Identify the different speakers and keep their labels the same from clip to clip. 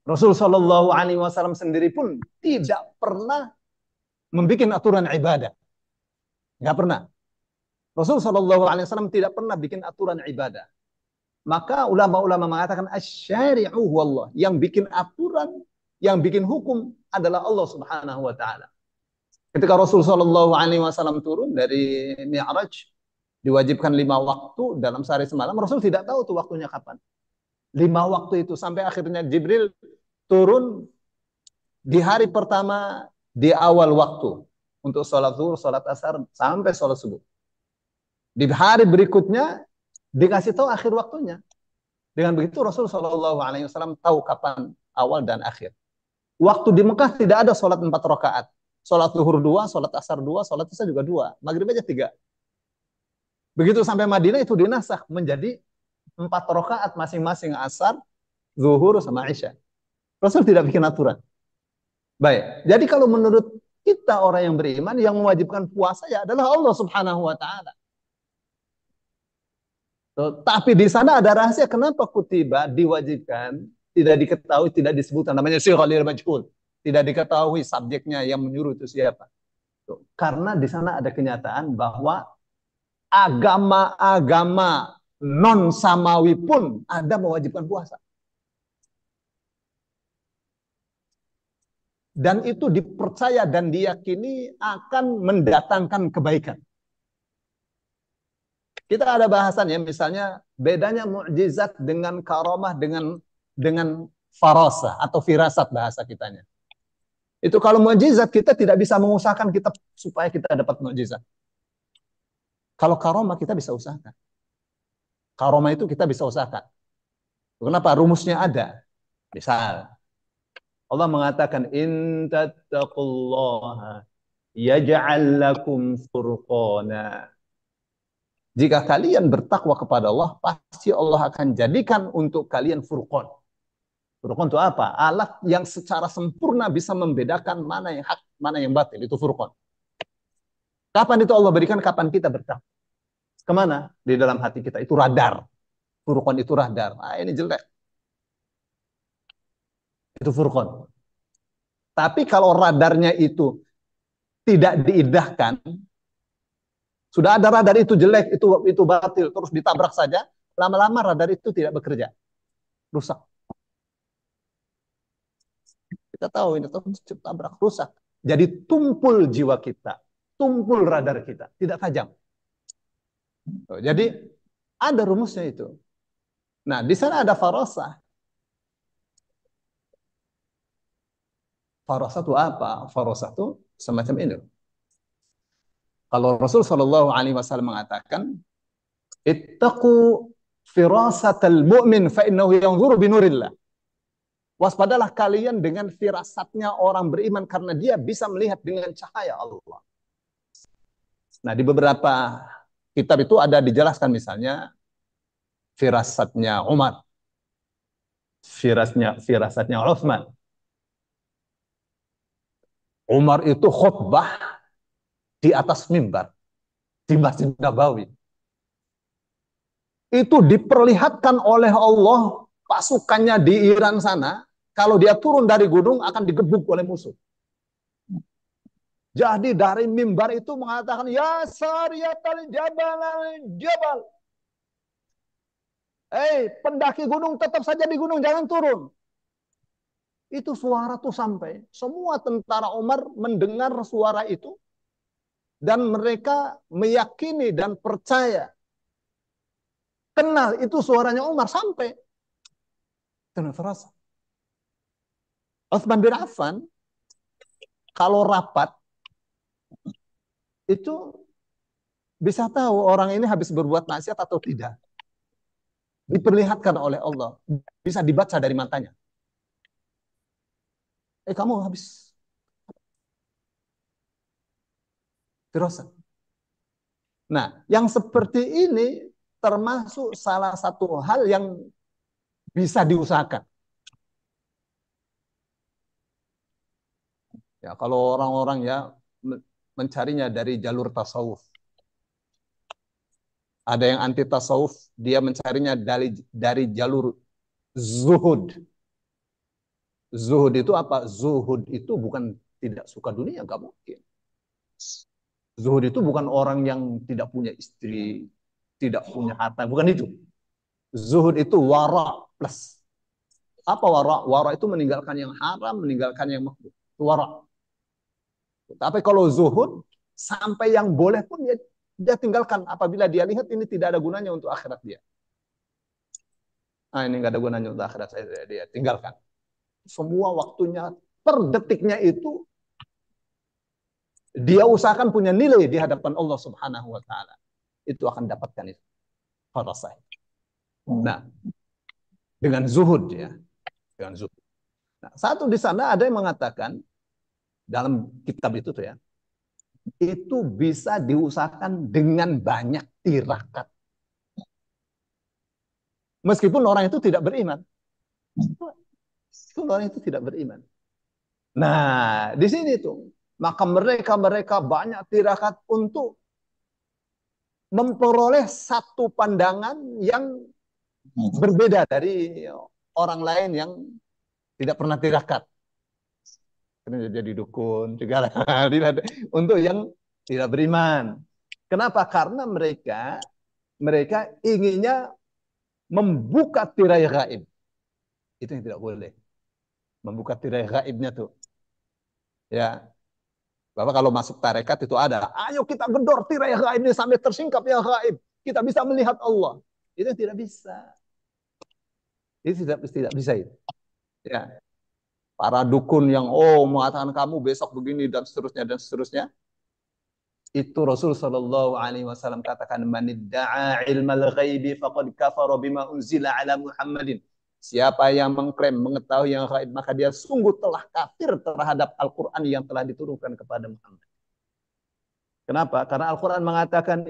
Speaker 1: Rasul Shallallahu Alaihi Wasallam sendiri pun tidak pernah membuat aturan ibadah. Nggak pernah. Rasul Shallallahu Alaihi Wasallam tidak pernah bikin aturan ibadah. Maka ulama-ulama mengatakan asyari'u wallah, yang bikin aturan, yang bikin hukum adalah Allah Subhanahu wa taala. Ketika Rasul Shallallahu alaihi wasallam turun dari Mi'raj, diwajibkan 5 waktu dalam sehari semalam, Rasul tidak tahu tuh waktunya kapan. 5 waktu itu sampai akhirnya Jibril turun di hari pertama di awal waktu untuk sholat zuhur, sholat asar sampai sholat subuh. Di hari berikutnya dikasih tahu akhir waktunya. Dengan begitu Rasul Shallallahu Alaihi Wasallam tahu kapan awal dan akhir. Waktu di Mekah tidak ada sholat 4 rakaat. Sholat zuhur 2, sholat asar 2, sholat isya juga 2. Maghrib aja 3. Begitu sampai Madinah itu dinasakh menjadi 4 rakaat masing-masing asar, zuhur sama isya. Rasul tidak bikin aturan. Baik. Jadi kalau menurut kita orang yang beriman yang mewajibkan puasa ya adalah Allah Subhanahu wa taala. Tapi di sana ada rahasia kenapa kutiba diwajibkan, tidak diketahui, tidak disebutkan, namanya syighalil majhul. Tidak diketahui subjeknya yang menyuruh itu siapa. Karena di sana ada kenyataan bahwa agama-agama non samawi pun ada mewajibkan puasa. Dan itu dipercaya dan diyakini akan mendatangkan kebaikan. Kita ada bahasannya, misalnya bedanya mukjizat dengan karamah dengan farasa atau firasat bahasa kitanya. Itu kalau mukjizat kita tidak bisa mengusahakan kita supaya kita dapat mukjizat. Kalau karamah kita bisa usahakan. Karamah itu kita bisa usahakan. Kenapa? Rumusnya ada. Misal Allah mengatakan in tattaqullaha yaj'al lakum furqana. Jika kalian bertakwa kepada Allah, pasti Allah akan jadikan untuk kalian furqan. Furqan itu apa? Alat yang secara sempurna bisa membedakan mana yang hak, mana yang batil. Itu furqan. Kapan itu Allah berikan? Kapan kita bertakwa. Kemana? Di dalam hati kita. Itu radar. Furqan itu radar. Ah, ini jelek. Itu furqan. Tapi kalau radarnya itu tidak diindahkan, sudah ada radar itu jelek, itu batil, terus ditabrak saja, lama-lama radar itu tidak bekerja. Rusak. Kita tahu ini terus tabrak, rusak. Jadi tumpul jiwa kita, tumpul radar kita, tidak tajam. Jadi ada rumusnya itu. Nah, di sana ada farasah. Farasah itu apa? Farasah itu semacam ini. Kalau Rasul Shallallahu Alaihi Wasallam mengatakan, ittaqu firasatal mu'min fa innahu yanzuru binurillah. Waspadalah kalian dengan firasatnya orang beriman karena dia bisa melihat dengan cahaya Allah. Nah, di beberapa kitab itu ada dijelaskan misalnya firasatnya Umar, firasatnya Utsman. Umar itu khutbah di atas mimbar di Masjid Nabawi. Itu diperlihatkan oleh Allah pasukannya di Iran sana, kalau dia turun dari gunung akan digebuk oleh musuh. Jadi dari mimbar itu mengatakan, ya sariyatal jabal jabal. Pendaki gunung tetap saja di gunung, jangan turun. Itu suara tuh sampai. Semua tentara Umar mendengar suara itu. Dan mereka meyakini dan percaya. Kenal itu suaranya Umar sampai. Kenal terasa. Utsman bin Affan, kalau rapat, itu bisa tahu orang ini habis berbuat maksiat atau tidak. Diperlihatkan oleh Allah. Bisa dibaca dari matanya. Kamu habis firasat. Nah, yang seperti ini termasuk salah satu hal yang bisa diusahakan. Ya, kalau orang-orang ya mencarinya dari jalur tasawuf. Ada yang anti tasawuf, dia mencarinya dari jalur zuhud. Zuhud itu apa? Zuhud itu bukan tidak suka dunia, nggak mungkin. Zuhud itu bukan orang yang tidak punya istri, tidak punya harta, bukan itu. Zuhud itu wara plus. Apa wara? Wara itu meninggalkan yang haram, meninggalkan yang makruh. Wara. Tapi kalau zuhud, sampai yang boleh pun dia tinggalkan apabila dia lihat ini tidak ada gunanya untuk akhirat dia. Nah, ini nggak ada gunanya untuk akhirat saya, dia tinggalkan. Semua waktunya, per detiknya itu, dia usahakan punya nilai di hadapan Allah Subhanahu wa Ta'ala. Itu akan dapatkan itu. Farasai. Nah, dengan zuhud ya. Dengan zuhud. Nah, satu di sana ada yang mengatakan, dalam kitab itu tuh ya, itu bisa diusahakan dengan banyak tirakat. Meskipun orang itu tidak beriman. Meskipun orang itu tidak beriman. Nah, di sini tuh. Maka mereka banyak tirakat untuk memperoleh satu pandangan yang berbeda dari orang lain yang tidak pernah tirakat. Karena jadi dukun, segala. Untuk yang tidak beriman. Kenapa? Karena mereka inginnya membuka tirai gaib. Itu yang tidak boleh. Membuka tirai gaibnya tuh. Ya, Bapak kalau masuk tarekat itu ada. Ayo kita gedor tirai gaib ini sampai tersingkap ya gaib. Kita bisa melihat Allah. Itu tidak bisa. Itu tidak bisa itu. Ya. Para dukun yang mengatakan kamu besok begini dan seterusnya dan seterusnya. Itu Rasul Shallallahu Alaihi Wasallam katakan, "Manidda'a ilmal ghaibi faqad kafara bima unzila ala Muhammadin." Siapa yang mengklaim mengetahui yang gaib, maka dia sungguh telah kafir terhadap Al-Quran yang telah diturunkan kepada Muhammad. Kenapa? Karena Al-Quran mengatakan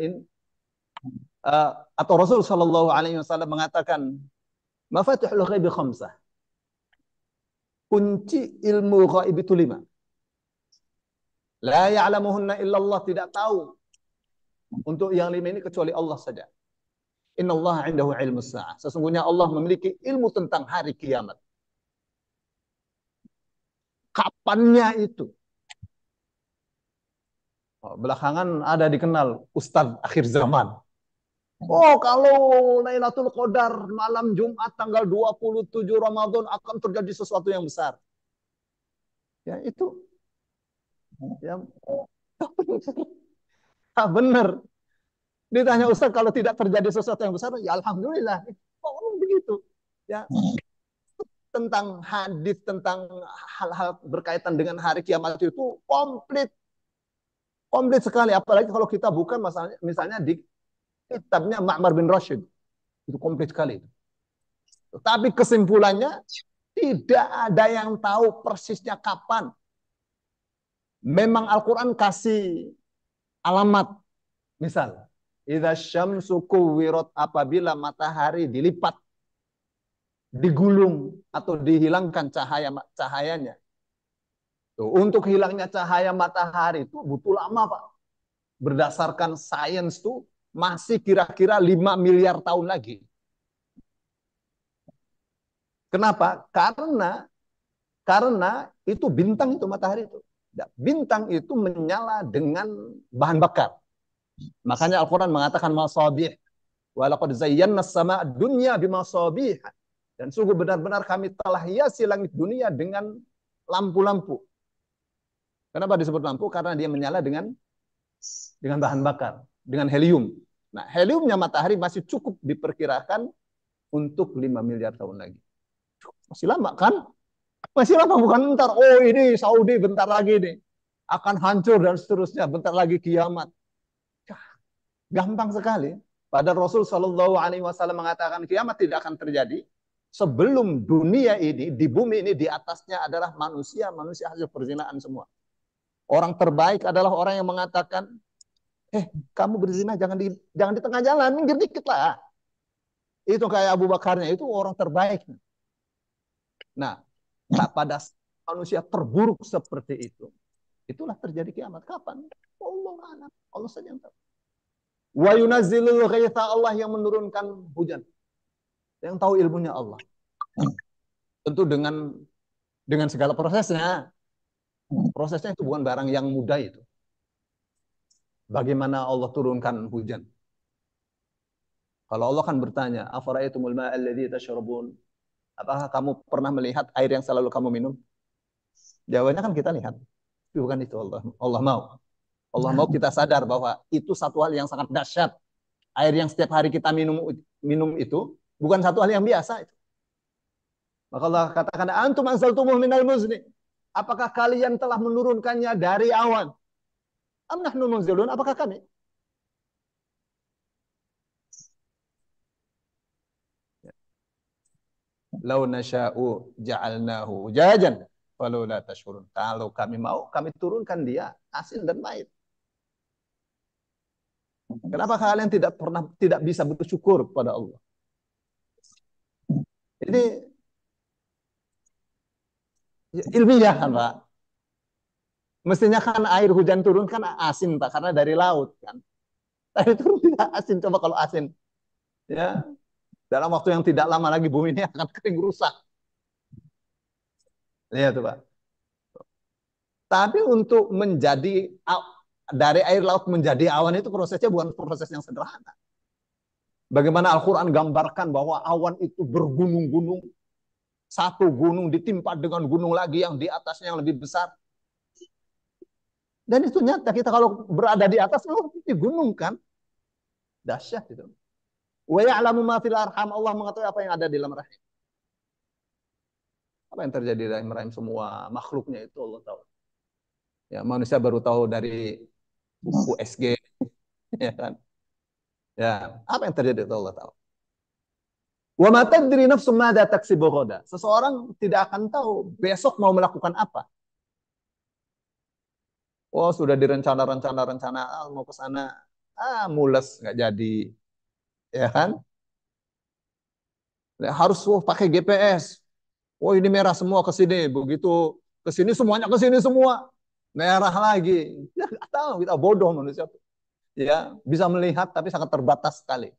Speaker 1: atau Rasul Shallallahu Alaihi Wasallam mengatakan, "Mafatihul ghaibi khamsah." Kunci ilmu gaib itu 5. La ya'lamuhunna illallah, tidak tahu untuk yang 5 ini kecuali Allah saja. Innallaha 'indahu 'ilmus sa'ah. Sesungguhnya Allah memiliki ilmu tentang hari kiamat. Kapannya itu? Belakangan ada dikenal Ustadz akhir zaman. Kalau Lailatul Qadar malam Jumat tanggal 27 Ramadan akan terjadi sesuatu yang besar. Ya itu. Ya, benar. Ditanya Ustaz, kalau tidak terjadi sesuatu yang besar, ya alhamdulillah. Oh, begitu. Ya, tentang hadis, tentang hal-hal berkaitan dengan hari kiamat itu komplit sekali. Apalagi kalau kita bukan misalnya di kitabnya Ma'mar bin Rashid, itu komplit sekali. Tapi kesimpulannya tidak ada yang tahu persisnya kapan. Memang Al-Quran kasih alamat, misal, idza syamsu kuwirat, apabila matahari dilipat, digulung atau dihilangkan cahayanya. Tuh, untuk hilangnya cahaya matahari itu butuh lama, Pak. Berdasarkan sains tuh masih kira-kira 5 miliar tahun lagi. Kenapa? Karena itu bintang, itu matahari itu. Bintang itu menyala dengan bahan bakar. Makanya Al-Quran mengatakan masabih. Walaqad zayyana as-sama' dunya bimasabih. Dan sungguh benar-benar kami telah hiasi langit dunia dengan lampu-lampu. Kenapa disebut lampu? Karena dia menyala dengan bahan bakar, dengan helium. Nah, heliumnya matahari masih cukup diperkirakan untuk 5 miliar tahun lagi. Masih lama kan? Masih lama, bukan ntar. Ini Saudi bentar lagi nih akan hancur dan seterusnya. Bentar lagi kiamat. Gampang sekali. Padahal Rasul Shallallahu Alaihi Wasallam mengatakan kiamat tidak akan terjadi sebelum dunia ini, di bumi ini, di atasnya adalah manusia hasil perzinahan semua. Orang terbaik adalah orang yang mengatakan, kamu berzina jangan di tengah jalan, minggir dikit lah. Itu kayak Abu Bakarnya, itu orang terbaik. Nah, pada manusia terburuk seperti itu, itulah terjadi kiamat. Kapan? Allah saja yang tahu. Wa yunazzilul ghaitha, Allah yang menurunkan hujan. Yang tahu ilmunya Allah. Tentu dengan dengan segala prosesnya. Prosesnya itu bukan barang yang mudah itu. Bagaimana Allah turunkan hujan? Kalau Allah kan bertanya, afara'aitumul ma'al ladzi tashrabun? Apakah kamu pernah melihat air yang selalu kamu minum? Jawabannya kan kita lihat. Itu bukan itu Allah. Allah mau. Allah mau kita sadar bahwa itu satu hal yang sangat dahsyat. Air yang setiap hari kita minum minum itu bukan satu hal yang biasa. Maka Allah katakan, antum anzaltumuh minal muzni. Apakah kalian telah menurunkannya dari awan? Am nahnu munzilun? Apakah kami? Lau nasya'u ja'alnahu ujajan walau la tashurun. Kalau kami mau, kami turunkan dia asin dan pahit. Kenapa kalian tidak bisa bersyukur kepada Allah? Ini ilmiah kan, Pak. Mestinya kan air hujan turun kan asin, Pak, karena dari laut kan. Air turun tidak asin. Coba kalau asin, ya dalam waktu yang tidak lama lagi bumi ini akan kering rusak. Lihat tuh, Pak. Tapi untuk menjadi dari air laut menjadi awan itu prosesnya bukan proses yang sederhana. Bagaimana Al-Quran gambarkan bahwa awan itu bergunung-gunung, satu gunung ditimpa dengan gunung lagi yang di atasnya yang lebih besar. Dan itu nyata, kita kalau berada di atas, di gunung kan, dahsyat itu. Wa ya'lamu ma fil arham, Allah mengetahui apa yang ada di dalam rahim. Apa yang terjadi di dalam rahim semua makhluknya itu Allah tahu. Ya, manusia baru tahu dari USG, ya kan? Ya, apa yang terjadi itu Allah tahu. Wa ma tadri nafsum madza taksibu ghadan. Seseorang tidak akan tahu besok mau melakukan apa. Oh, sudah direncana-rencana mau ke sana, mules nggak jadi, ya kan? Harus pakai GPS. Oh, ini merah semua ke sini, begitu ke sini semuanya ke sini semua. Merah lagi. Ya nggak tahu, kita bodoh manusia. Ya, bisa melihat tapi sangat terbatas sekali.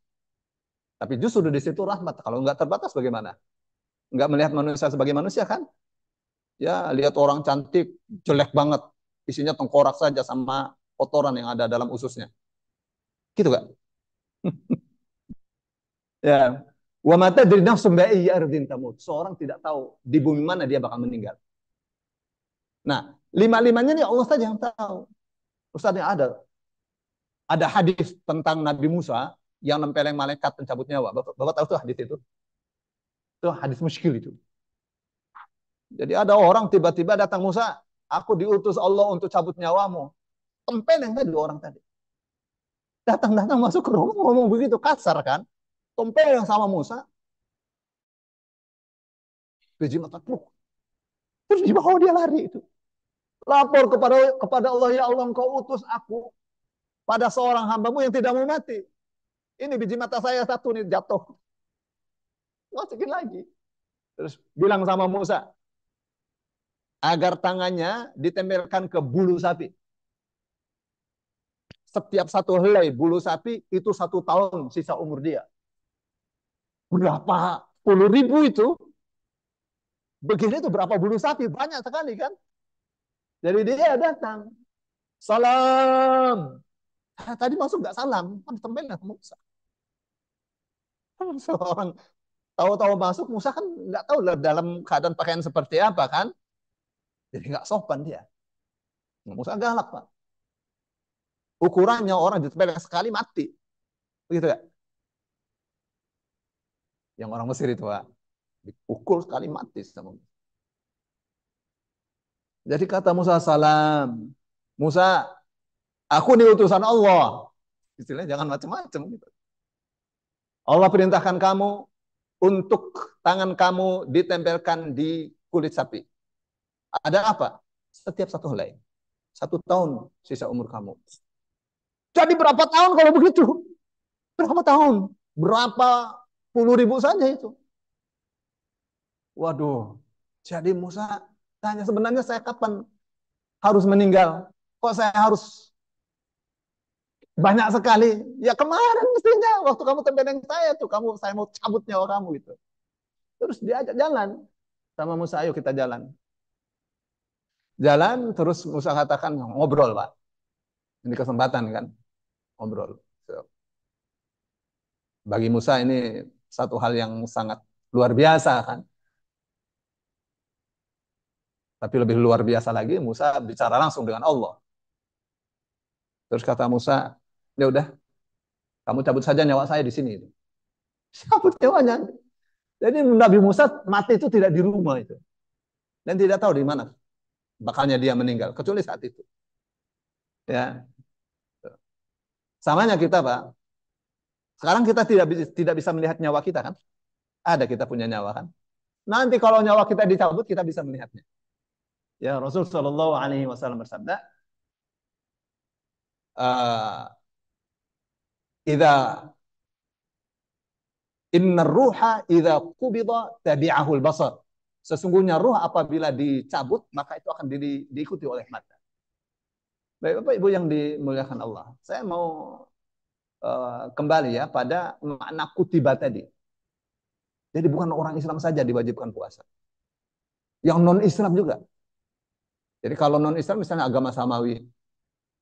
Speaker 1: Tapi justru di situ rahmat. Kalau nggak terbatas bagaimana? Nggak melihat manusia sebagai manusia kan? Ya, lihat orang cantik, jelek banget. Isinya tengkorak saja sama kotoran yang ada dalam ususnya. Gitu gak? Ya. Wa mata dari nafsum bi'ayyi ardin tamut. Seorang tidak tahu di bumi mana dia bakal meninggal. Nah, lima-limanya ini Allah saja yang tahu. Ustaz yang ada hadis tentang Nabi Musa yang nempeleng malaikat pencabut nyawa. Bapak tahu tuh hadis itu? Itu hadis muskil itu. Jadi ada orang tiba-tiba datang, Musa, aku diutus Allah untuk cabut nyawamu. Tempeleng tadi orang tadi. Datang-datang masuk ke rumah ngomong begitu kasar kan. Tempeleng sama Musa. Biji mata pluk. Terus dibawa dia lari itu. Lapor kepada Allah, ya Allah, engkau utus aku pada seorang hambamu yang tidak mau mati. Ini biji mata saya satu nih jatuh. Masukin lagi. Terus bilang sama Musa, agar tangannya ditempelkan ke bulu sapi. Setiap satu helai bulu sapi itu 1 tahun sisa umur dia. Berapa puluh ribu itu? Begini tuh berapa bulu sapi? Banyak sekali kan? Jadi dia datang. Salam. Tadi masuk nggak salam. Kan tempelnya Musa. Seorang tahu-tahu masuk, Musa kan nggak tahu dalam keadaan pakaian seperti apa kan. Jadi nggak sopan dia. Musa galak, Pak. Ukurannya orang ditempelkan sekali mati. Begitu ya? Yang orang Mesir itu, Pak. Dipukul sekali mati sama Musa. Jadi kata Musa, salam. Musa, aku ini utusan Allah. Istilahnya jangan macam-macam gitu. Allah perintahkan kamu untuk tangan kamu ditempelkan di kulit sapi. Ada apa? Setiap satu helai. 1 tahun sisa umur kamu. Jadi berapa tahun kalau begitu? Berapa tahun? Berapa puluh ribu saja itu. Waduh. Jadi Musa tanya, sebenarnya saya kapan harus meninggal? Kok saya harus banyak sekali? Ya kemarin mestinya waktu kamu tempeleng saya tuh, saya mau cabut nyawa kamu gitu. Terus diajak jalan sama Musa, ayo kita jalan. Jalan terus Musa katakan ngobrol Pak. Ini kesempatan kan ngobrol. So, bagi Musa ini satu hal yang sangat luar biasa kan. Tapi lebih luar biasa lagi Musa bicara langsung dengan Allah. Terus kata Musa, ya udah kamu cabut saja nyawa saya di sini. Cabut nyawanya. Jadi Nabi Musa mati itu tidak di rumah itu. Dan tidak tahu di mana bakalnya dia meninggal. Kecuali saat itu. Ya, samanya kita Pak. Sekarang kita tidak bisa melihat nyawa kita kan? Ada kita punya nyawa kan? Nanti kalau nyawa kita dicabut kita bisa melihatnya. Ya Rasul Shallallahu Alaihi Wasallam bersabda, "Idza inna ruha idza qubida tabi'ahul basar." Sesungguhnya ruh apabila dicabut maka itu akan diikuti oleh mata. Baik Bapak Ibu yang dimuliakan Allah. Saya mau kembali ya pada makna kutiba tadi. Jadi bukan orang Islam saja diwajibkan puasa. Yang non Islam juga. Jadi kalau non Islam misalnya agama samawi,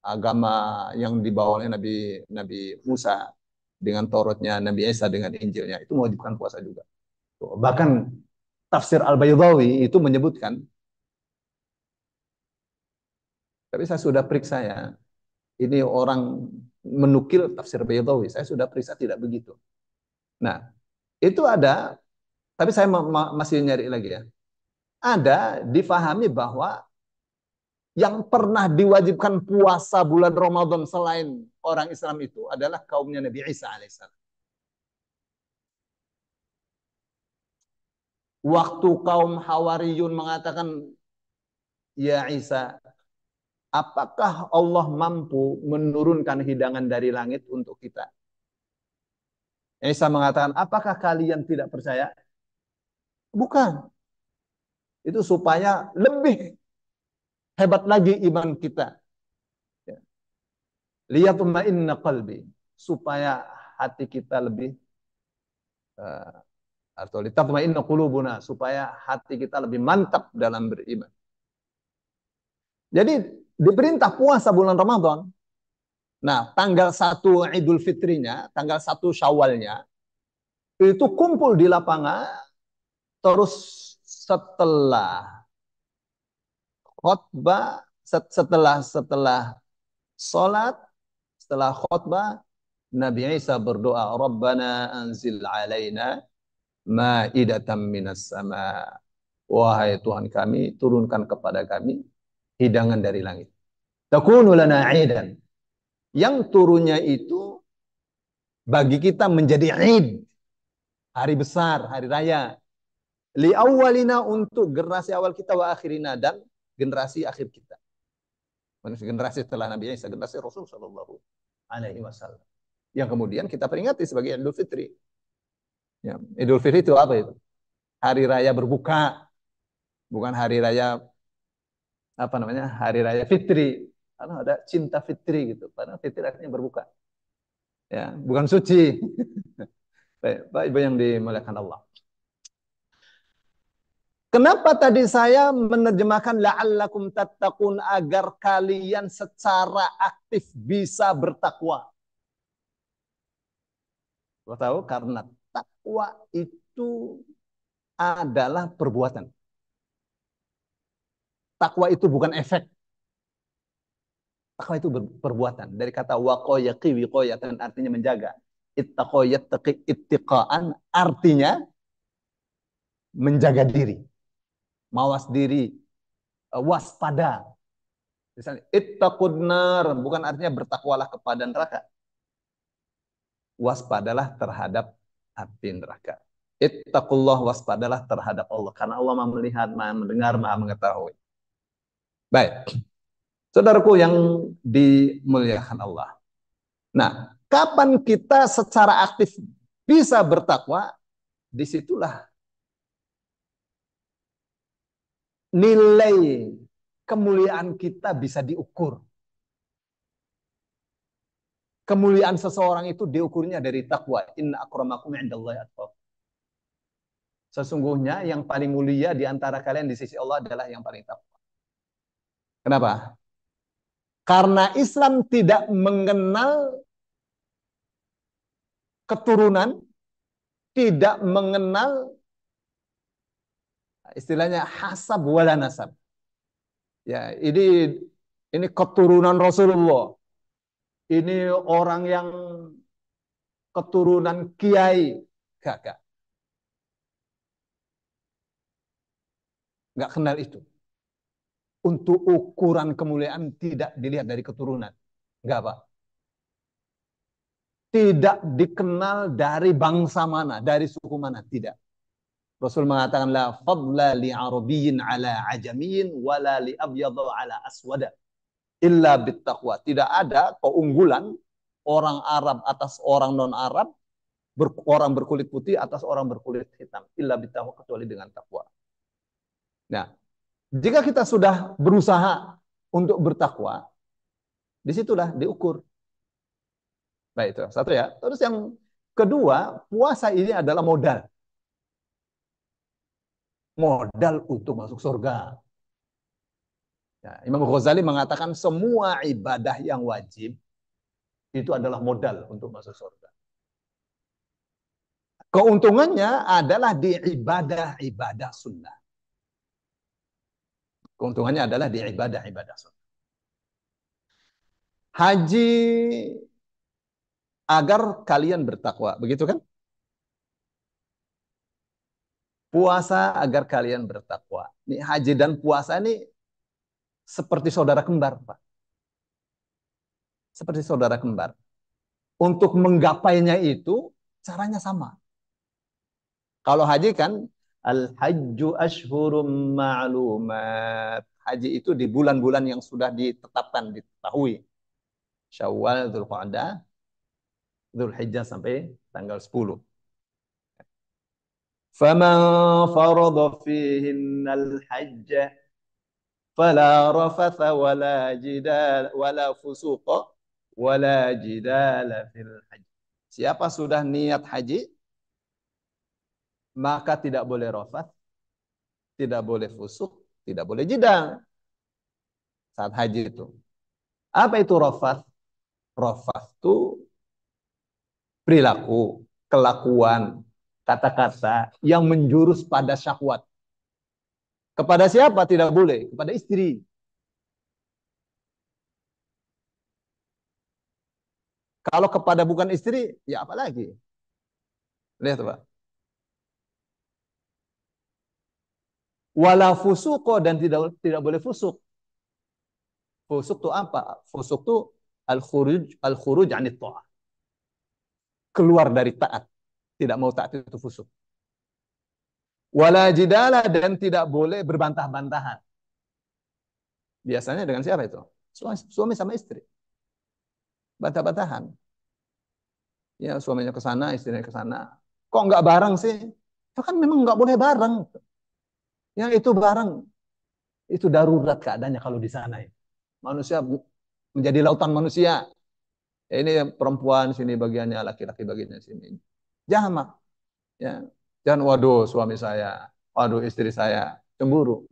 Speaker 1: agama yang dibawa oleh Nabi Nabi Musa dengan Tauratnya, Nabi Isa dengan Injilnya itu mewajibkan puasa juga. Bahkan tafsir Al-Baydawi itu menyebutkan, tapi saya sudah periksa ya, ini orang menukil tafsir Baydawi, saya sudah periksa tidak begitu. Nah, itu ada, tapi saya masih nyari lagi ya. Ada difahami bahwa yang pernah diwajibkan puasa bulan Ramadan selain orang Islam itu adalah kaumnya Nabi Isa alaihissalam. Waktu kaum Hawariyun mengatakan, ya Isa, apakah Allah mampu menurunkan hidangan dari langit untuk kita? Isa mengatakan, apakah kalian tidak percaya? Bukan. Itu supaya lebih hebat lagi iman kita. Liyatma'inna qalbi. Supaya hati kita lebih atau litatma'inna qulubuna, supaya hati kita lebih mantap dalam beriman. Jadi diperintah puasa bulan Ramadan. Nah, tanggal 1 Idul Fitrinya, tanggal 1 Syawalnya, itu kumpul di lapangan, terus setelah khutbah, setelah sholat, setelah khutbah, Nabi Isa berdoa, Rabbana anzil alaina ma'idatan minas sama. Wahai Tuhan kami, turunkan kepada kami hidangan dari langit. Takunu lana aidan. Yang turunnya itu bagi kita menjadi Id, hari besar, hari raya. Li awalina, untuk generasi awal kita, wa akhirina, dan generasi akhir kita. Generasi setelah Nabi Isa, generasi Rasul Shallallahu Alaihi Wasallam. Yang kemudian kita peringati sebagai Idul Fitri. Ya, Idul Fitri itu apa itu? Hari raya berbuka, bukan hari raya apa namanya? Hari raya Fitri. Karena ada cinta Fitri gitu. Karena Fitri artinya berbuka. Ya, bukan suci. Baik, Ibu yang dimuliakan Allah. Kenapa tadi saya menerjemahkan la'allakum tattaqun, agar kalian secara aktif bisa bertakwa? Kau tahu, karena takwa itu adalah perbuatan. Takwa itu bukan efek. Takwa itu perbuatan. Dari kata waqayaqi wiqayatan, artinya menjaga. Ittaqayat taqi ittiqaan, artinya menjaga diri. Mawas diri, waspada. Misalnya ittaqun nar, bukan artinya bertakwalah kepada neraka. Waspadalah terhadap api neraka. Ittaqullah, waspadalah terhadap Allah, karena Allah Maha melihat, Maha mendengar, Maha mengetahui. Baik. Saudaraku yang dimuliakan Allah. Nah, kapan kita secara aktif bisa bertakwa, disitulah nilai kemuliaan kita bisa diukur. Kemuliaan seseorang itu diukurnya dari takwa. Inna akramakum indallahi atqakum. Sesungguhnya yang paling mulia di antara kalian di sisi Allah adalah yang paling takwa. Kenapa? Karena Islam tidak mengenal keturunan, tidak mengenal istilahnya hasab wala nasab. Ya, ini keturunan Rasulullah. Ini orang yang keturunan kiai. Gak, gak kenal itu. Untuk ukuran kemuliaan tidak dilihat dari keturunan. Enggak, Pak. Tidak dikenal dari bangsa mana, dari suku mana, tidak. Rasul mengatakan la fadla li arabiyyin ala ajamiyyin wala li abyadha ala aswada illa bittaqwa. Tidak ada keunggulan orang Arab atas orang non-Arab, orang berkulit putih atas orang berkulit hitam, illa bittaqwa, kecuali dengan takwa. Nah, jika kita sudah berusaha untuk bertakwa, disitulah diukur. Baik, itu satu ya. Terus yang kedua, puasa ini adalah modal. Modal untuk masuk surga. Ya, Imam Ghazali mengatakan semua ibadah yang wajib itu adalah modal untuk masuk surga. Keuntungannya adalah di ibadah-ibadah sunnah. Keuntungannya adalah di ibadah-ibadah sunnah. Haji agar kalian bertakwa, begitu kan? Puasa agar kalian bertakwa. Ini haji dan puasa ini seperti saudara kembar, Pak. Seperti saudara kembar. Untuk menggapainya itu caranya sama. Kalau haji kan al-hajju ashhurum ma'lumat. Haji itu di bulan-bulan yang sudah ditetapkan, diketahui. Syawal, Dzulqa'dah, Dzulhijjah sampai tanggal 10. Faman farada fihinnal hajjah fala rafatha wala jidal wala fusuqa wala jidala fil haji. Siapa sudah niat haji, maka tidak boleh rafat, tidak boleh fusuk, tidak boleh jidal saat haji itu. Apa itu rafat? Rafat itu perilaku, kelakuan, kata-kata yang menjurus pada syahwat. Kepada siapa tidak boleh? Kepada istri. Kalau kepada bukan istri, ya apa lagi? Lihat, Pak. Wala fusuqo, dan tidak boleh fusuk. Fusuk itu apa? Fusuk itu al-khuruj anit ta'ah. Keluar dari taat. Tidak mau taat itu fusuk. Wala jidala, dan tidak boleh berbantah-bantahan. Biasanya dengan siapa itu? Suami sama istri. Bantah-bantahan. Ya, suaminya ke sana, istrinya ke sana. Kok nggak bareng sih? Itu kan memang nggak boleh bareng. Yang itu bareng, itu darurat keadaannya kalau di sana. Ya. Manusia menjadi lautan manusia. Ya, ini perempuan sini bagiannya, laki-laki bagiannya sini. Jamak. Ya. Jangan waduh suami saya, waduh istri saya, cemburu.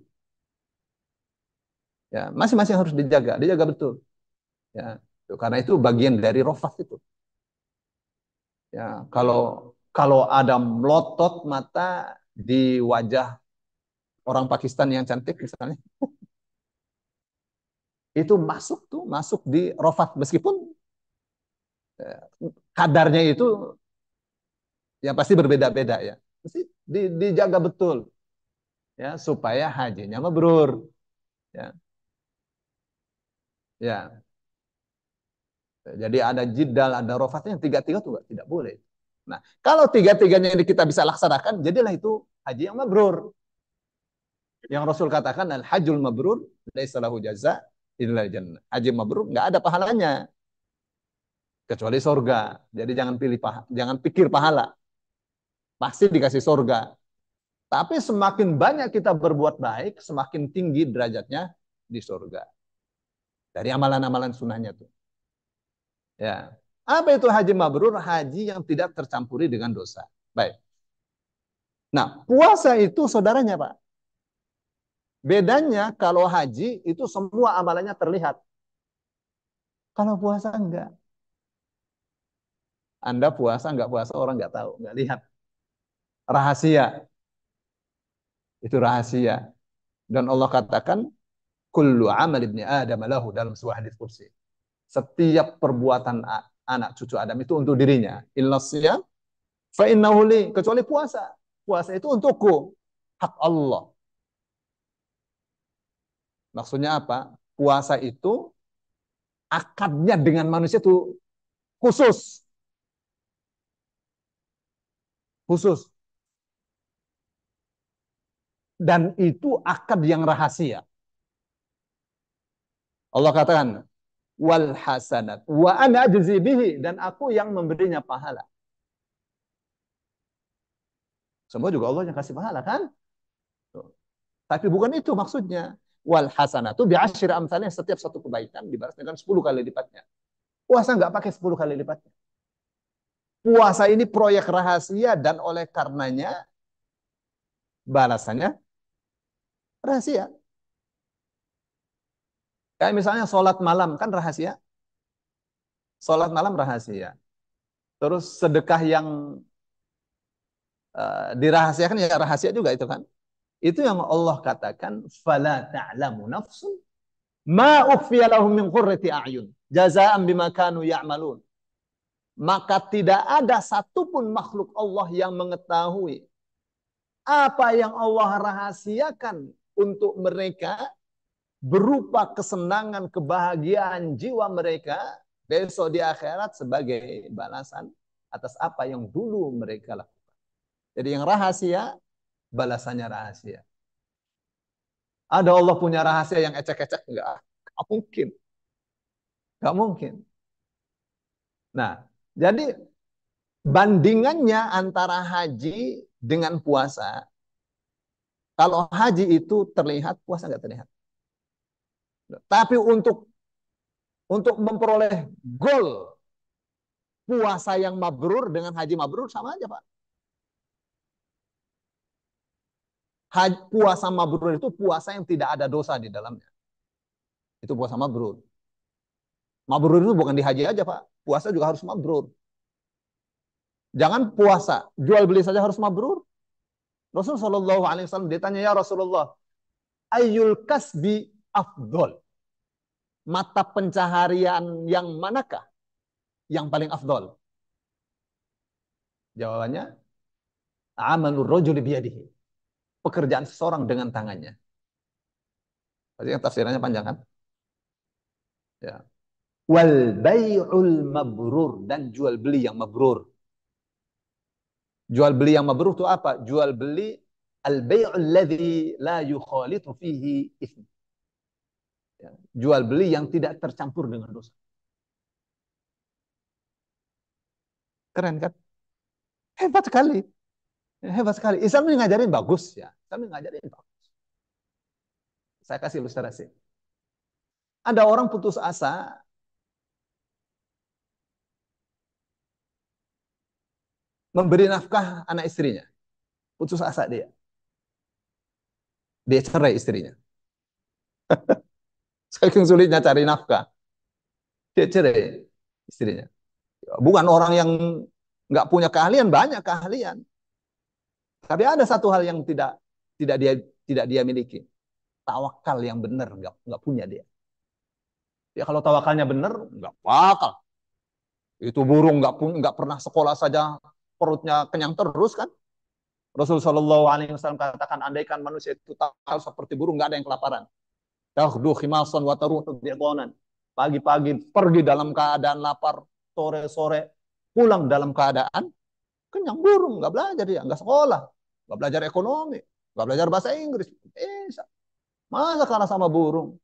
Speaker 1: Ya, masing-masing harus dijaga betul. Ya, karena itu bagian dari rofat itu. Ya, kalau ada melotot mata di wajah orang Pakistan yang cantik misalnya, itu masuk di rofat meskipun eh, kadarnya itu ya pasti berbeda-beda ya. Mesti dijaga betul ya supaya hajinya mabrur ya. Ya. Jadi ada jidal, ada rofatnya, tiga-tiga tuh tidak boleh. Nah, kalau tiga-tiganya ini kita bisa laksanakan, jadilah itu haji yang mabrur. Yang Rasul katakan al-hajjul mabrur laisa lahu jaza illa jannah. Haji mabrur nggak ada pahalanya kecuali surga. Jadi jangan pikir pahala. Pasti dikasih surga. Tapi semakin banyak kita berbuat baik, semakin tinggi derajatnya di surga. Dari amalan-amalan sunnahnya tuh. Ya. Apa itu haji mabrur? Haji yang tidak tercampuri dengan dosa. Baik. Nah, puasa itu saudaranya, Pak. Bedanya kalau haji itu semua amalannya terlihat. Kalau puasa enggak. Anda puasa enggak puasa orang enggak tahu, enggak lihat. Rahasia, itu rahasia. Dan Allah katakan kullu amal ibni Adam lahu dalam sebuah hadis kursi. Setiap perbuatan anak cucu Adam itu untuk dirinya. Illa siyam fa innahu li, kecuali puasa. Puasa itu untukku, hak Allah. Maksudnya apa? Puasa itu akadnya dengan manusia itu khusus, khusus. Dan itu akad yang rahasia. Allah katakan, wal hasanat wa ana ajzi bihi, dan aku yang memberinya pahala. Semua juga Allah yang kasih pahala kan? Tapi bukan itu maksudnya. Wal hasanatu bi asyri amsalnya, setiap satu kebaikan dibalas dengan 10 kali lipatnya. Puasa nggak pakai 10 kali lipatnya. Puasa ini proyek rahasia dan oleh karenanya balasannya rahasia. Kayak misalnya sholat malam kan rahasia. Sholat malam rahasia. Terus sedekah yang dirahasiakan ya rahasia juga itu kan. Itu yang Allah katakan fala ta'lamu nafsun ma ukhfiya lahum min qurrati a'yun jazaa'an bima kanu ya'malun. Maka tidak ada satupun makhluk Allah yang mengetahui apa yang Allah rahasiakan untuk mereka berupa kesenangan, kebahagiaan jiwa mereka besok di akhirat sebagai balasan atas apa yang dulu mereka lakukan. Jadi yang rahasia, balasannya rahasia. Ada Allah punya rahasia yang ecek-ecek? Enggak. Enggak mungkin. Enggak mungkin. Nah, jadi bandingannya antara haji dengan puasa, kalau haji itu terlihat, puasa enggak terlihat. Tapi untuk memperoleh goal puasa yang mabrur dengan haji mabrur sama aja, Pak. Puasa mabrur itu puasa yang tidak ada dosa di dalamnya. Itu puasa mabrur. Mabrur itu bukan di haji aja, Pak. Puasa juga harus mabrur. Jangan puasa, jual beli saja harus mabrur. Rasulullah Shallallahu Alaihi Wasallam ditanya, ya Rasulullah, ayul kasbi afdol. Mata pencaharian yang manakah yang paling afdol? Jawabannya, amalur rojuli biyadihi. Pekerjaan seseorang dengan tangannya. Pasti yang tafsirannya panjang kan? Ya. Wal bai'ul mabrur, dan jual beli yang mabrur. Jual beli yang mabrur itu apa? Jual beli al-bai'ul ladzi la yukhalitu fihi itsm. Ya. Jual beli yang tidak tercampur dengan dosa. Keren kan? Hebat sekali. Hebat sekali. Islam ini ngajarin bagus ya. Islam ini ngajarin bagus. Saya kasih ilustrasi. Ada orang putus asa memberi nafkah anak istrinya. Putus asa dia. Dia cerai istrinya. Saking sulitnya cari nafkah. Dia cerai istrinya. Bukan orang yang nggak punya keahlian, banyak keahlian. Tapi ada satu hal yang tidak dia tidak dia miliki. Tawakal yang benar nggak punya dia. Ya kalau tawakalnya benar nggak bakal. Itu burung nggak pernah sekolah saja perutnya kenyang terus kan. Rasulullah Shallallahu Alaihi Wasallam katakan, andaikan manusia itu tawakal seperti burung, nggak ada yang kelaparan. Yakhdu khimasan wa taruhu biqanan. Pagi-pagi pergi dalam keadaan lapar, sore-sore pulang dalam keadaan kenyang. Burung nggak belajar dia, nggak sekolah, nggak belajar ekonomi, nggak belajar bahasa Inggris. Bisa. Masa kalah sama burung?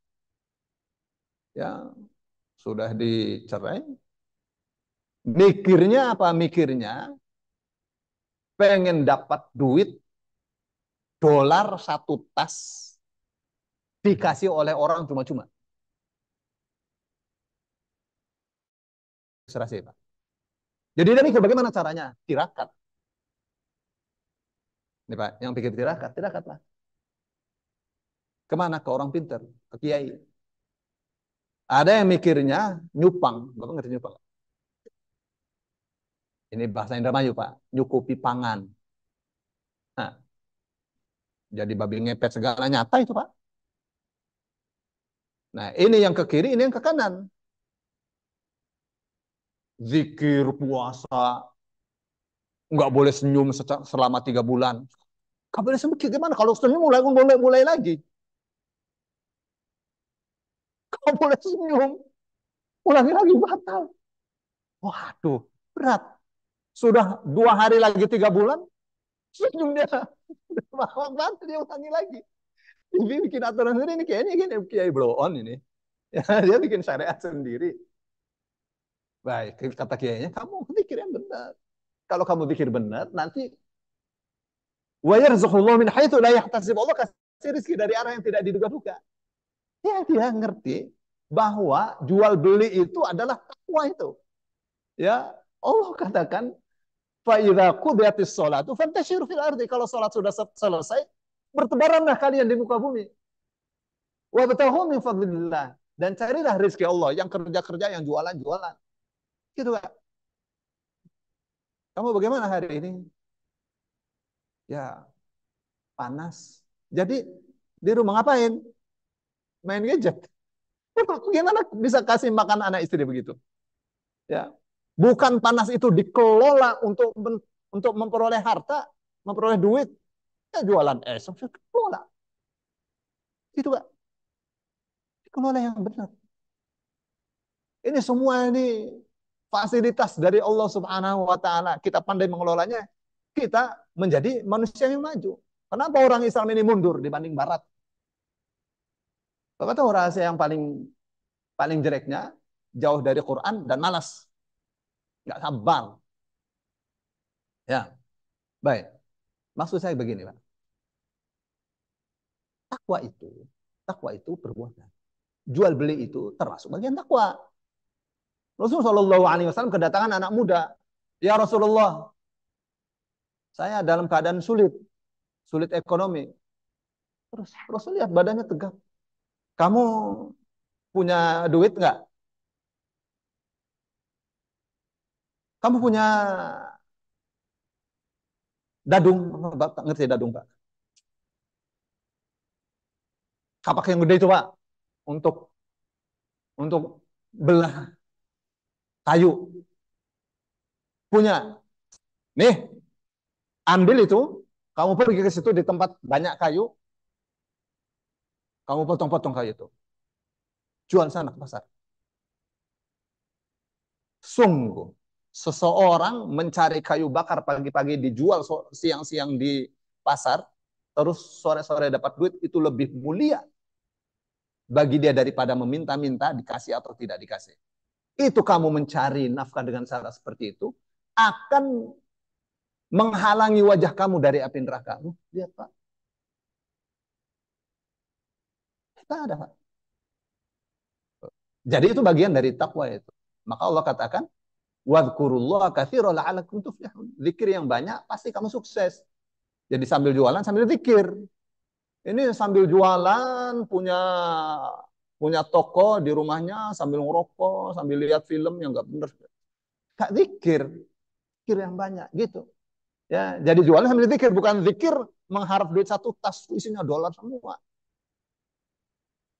Speaker 1: Ya, sudah dicerai. Mikirnya apa? Mikirnya pengen dapat duit dolar satu tas dikasih oleh orang cuma-cuma. Serasi, Pak. Jadi dia mikir bagaimana caranya? Tirakat. Ini Pak, yang pikir tirakat, tirakat lah. Kemana? Ke orang pintar, ke kiai. Ada yang mikirnya nyupang. Bapak ngerti nyupang? Ini bahasa Indramayu, Pak. Nyukupi pangan. Nah, jadi babi ngepet segala nyata itu, Pak. Nah, ini yang ke kiri, ini yang ke kanan. Zikir, puasa, nggak boleh senyum selama 3 bulan. Nggak boleh senyum, gimana? Kalau senyum mulai lagi. Nggak boleh senyum, ulangi lagi batal. Waduh, berat. Sudah 2 hari lagi 3 bulan, senyum dia. Banget dia ulangi lagi. Dia bikin aturan sendiri ini kayaknya gini, kiai blow on ini. Ya, dia bikin syariat sendiri. Baik, kata kiainya, kamu pikir yang benar. Kalau kamu pikir benar, nanti wa yarzuqullahu min haitsu la yahtasib. Allah kasih rezeki dari arah yang tidak diduga-duga. Ya, dia ngerti bahwa jual beli itu adalah takwa itu. Ya, Allah katakan fa idza qudiyatis sholatu fantashiru fil ardi. Kalau salat sudah selesai, bertebaranlah kalian di muka bumi. Wa batahu min fadlillah, dan carilah rezeki Allah, yang kerja-kerja, yang jualan-jualan. Gitu, Kak. Kamu bagaimana hari ini? Ya, panas. Jadi di rumah ngapain? Main gadget. Gimana bisa kasih makan anak istri begitu? Ya. Bukan panas itu dikelola untuk memperoleh harta, memperoleh duit, ya jualan es, kelola. Itu Kak. Dikelola yang benar. Ini semua ini fasilitas dari Allah Subhanahu wa taala. Kita pandai mengelolanya, kita menjadi manusia yang maju. Kenapa orang Islam ini mundur dibanding barat? Bapak tahu rahasia yang paling paling jeleknya, jauh dari Quran dan malas. Nggak sabar. Ya, baik. Maksud saya begini, Pak. Takwa itu, takwa itu perbuatan. Jual beli itu termasuk bagian takwa. Rasulullah Shallallahu Alaihi Wasallam kedatangan anak muda. Ya Rasulullah, saya dalam keadaan sulit, sulit ekonomi. Terus Rasul lihat badannya tegap. Kamu punya duit nggak? Kamu punya dadung? Bapak ngerti dadung, Pak? Kapak yang gede itu, Pak, untuk belah kayu. Punya. Nih, ambil itu. Kamu pergi ke situ di tempat banyak kayu. Kamu potong-potong kayu itu. Jual sana ke pasar. Sungguh, seseorang mencari kayu bakar pagi-pagi dijual siang-siang di pasar, terus sore-sore dapat duit, itu lebih mulia bagi dia daripada meminta-minta dikasih atau tidak dikasih. Itu kamu mencari nafkah dengan cara seperti itu, akan menghalangi wajah kamu dari api neraka. Lihat, Pak. Kita ada, Pak. Jadi itu bagian dari takwa itu. Maka Allah katakan, wadhkurullaha katsiran la'allakum tuflihun. Zikir yang banyak pasti kamu sukses. Jadi sambil jualan sambil zikir. Ini sambil jualan punya punya toko di rumahnya sambil ngerokok, sambil lihat film yang nggak benar. Gak zikir, zikir yang banyak gitu. Ya, jadi jualan sambil zikir, bukan zikir mengharap duit satu tas isinya dolar semua.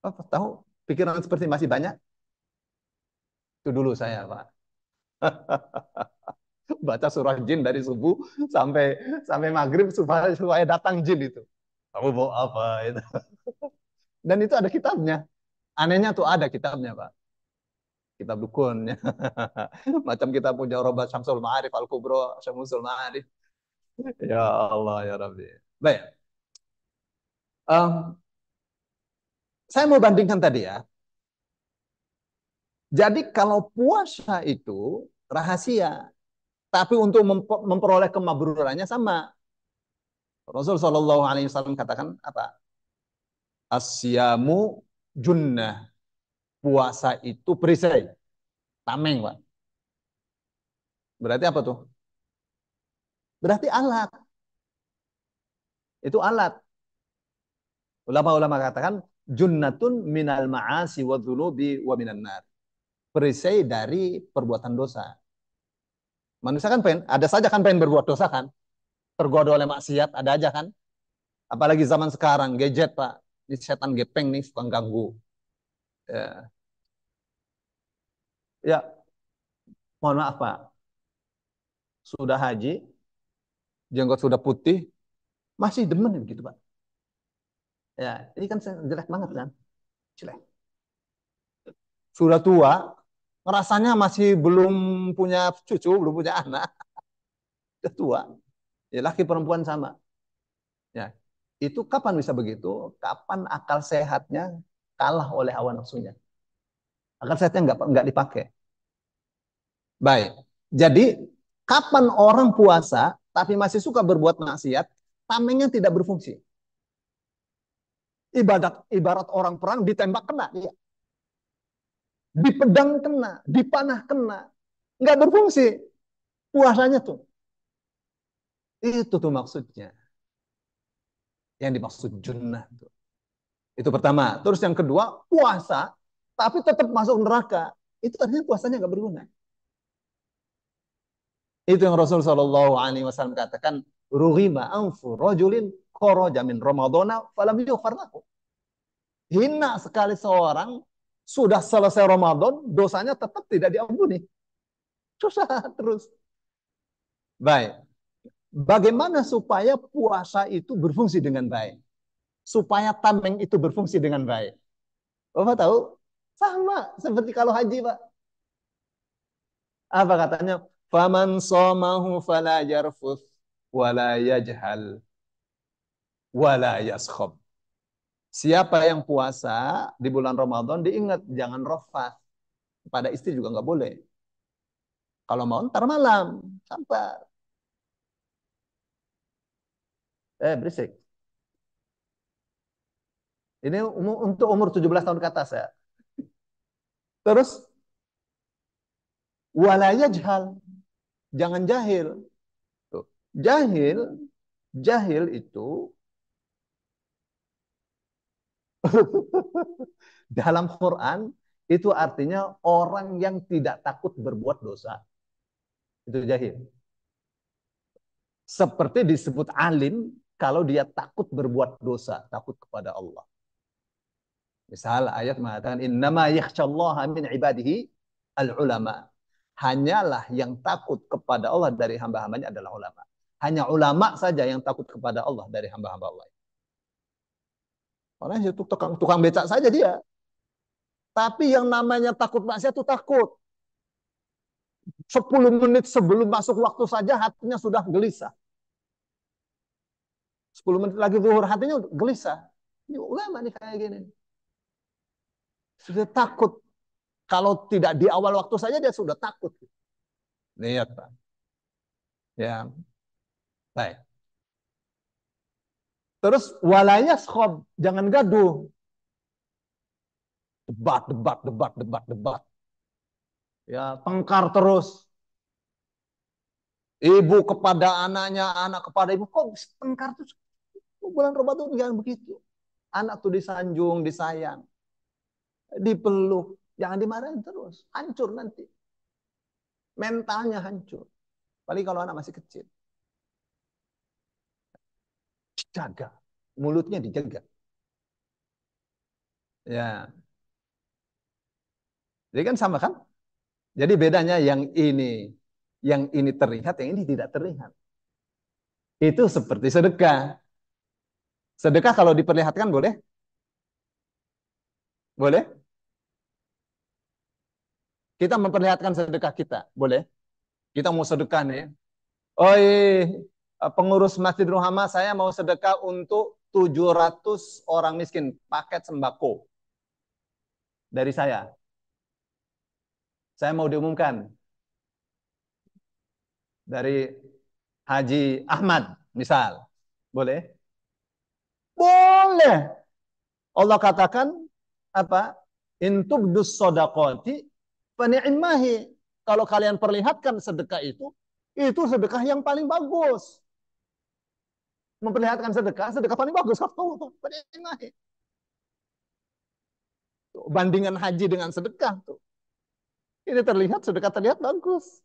Speaker 1: Apa tahu pikiran seperti masih banyak? Itu dulu saya, Pak. Baca surah jin dari subuh sampai sampai maghrib supaya datang jin itu. Kamu mau apa itu? Dan itu ada kitabnya. Anehnya tuh ada kitabnya, Pak. Kitab dukun. Macam kita punya Robat Syamsul Ma'arif, Al-Kubro, Syamsul Ma'arif. Ya Allah, ya Rabbi. Baik. Um, saya mau bandingkan tadi ya. Jadi kalau puasa itu rahasia, tapi untuk memperoleh kemabrurannya sama. Rasul Shallallahu Alaihi Wasallam katakan apa? Asyamu junnah. Puasa itu perisai, tameng, Pak. Berarti apa tuh? Berarti alat. Itu alat. Ulama-ulama katakan junnatun minal ma'asi wa dzunubi wa minan nar. Perisai dari perbuatan dosa. Manusia kan pengen, ada saja kan pengen berbuat dosa kan? Tergoda oleh maksiat, ada aja kan? Apalagi zaman sekarang, gadget Pak. Ini setan gepeng nih, suka ganggu. Ya, ya, mohon maaf Pak. Sudah haji, jenggot sudah putih, masih demen gitu Pak. Ya, ini kan jelek banget kan? Jelek. Sudah tua, rasanya masih belum punya cucu, belum punya anak. Sudah tua. Ya, laki perempuan sama. Ya, itu kapan bisa begitu? Kapan akal sehatnya kalah oleh hawa nafsunya? Akal sehatnya nggak dipakai. Baik. Jadi kapan orang puasa tapi masih suka berbuat maksiat, tamengnya tidak berfungsi. Ibarat orang perang ditembak kena, dia. Di pedang kena, di panah kena, nggak berfungsi puasanya tuh. Itu tuh maksudnya. Yang dimaksud junnah tuh. Itu pertama. Terus yang kedua, puasa tapi tetap masuk neraka. Itu artinya puasanya nggak berguna. Itu yang Rasul Shallallahu Alaihi Wasallam katakan, rughima anfu rajulin kharaja min ramadhana falam yughfar lahu. Hina sekali seorang sudah selesai Ramadan, dosanya tetap tidak diampuni. Susah terus. Baik. Bagaimana supaya puasa itu berfungsi dengan baik? Supaya tameng itu berfungsi dengan baik. Bapak tahu? Sama seperti kalau haji, Pak. Apa katanya? Faman somahu fala yarfuth wala yajhal wala yaskhab. Siapa yang puasa di bulan Ramadan diingat jangan rafat. Pada istri juga nggak boleh. Kalau mau ntar malam, sabar. Berisik. Ini untuk umur 17 tahun ke atas ya. Terus wala yajhal. Jangan jahil. Tuh. Jahil itu dalam Quran itu artinya orang yang tidak takut berbuat dosa. Itu jahil. Seperti disebut alim kalau dia takut berbuat dosa, takut kepada Allah. Misal ayat mengatakan innama yakhsyallaha min ibadihi al-ulama. Hanyalah yang takut kepada Allah dari hamba-hambanya adalah ulama. Hanya ulama saja yang takut kepada Allah dari hamba-hamba Allah. Orang itu tukang becak saja dia. Tapi yang namanya takut maksiat itu takut. 10 menit sebelum masuk waktu saja hatinya sudah gelisah. 10 menit lagi zuhur hatinya gelisah. Ini ulama nih kayak gini. Sudah takut. Kalau tidak di awal waktu saja dia sudah takut. Lihat Pak. Ya. Baik. Terus walayas khob, jangan gaduh. Debat. Ya, tengkar terus. Ibu kepada anaknya, anak kepada ibu. Kok tengkar terus? Bulan Ramadan jangan begitu. Anak tuh disanjung, disayang. Dipeluk. Jangan dimarahin terus. Hancur nanti. Mentalnya hancur. Apalagi kalau anak masih kecil. Dijaga. Mulutnya dijaga. Ya. Jadi kan sama kan? Jadi bedanya yang ini terlihat, yang ini tidak terlihat. Itu seperti sedekah. Sedekah kalau diperlihatkan boleh? Boleh? Kita memperlihatkan sedekah kita, boleh? Kita mau sedekah nih. Oh pengurus Masjid Ruhama, saya mau sedekah untuk 700 orang miskin, paket sembako dari saya. Saya mau diumumkan dari Haji Ahmad, misal. Boleh? Boleh. Allah katakan apa? Intubdus sodaqati fani'immahi. Kalau kalian perlihatkan sedekah itu sedekah yang paling bagus. memperlihatkan sedekah, sedekah paling bagus kata Allah. Paling naik. Bandingan haji dengan sedekah tuh. Ini terlihat sedekah terlihat bagus.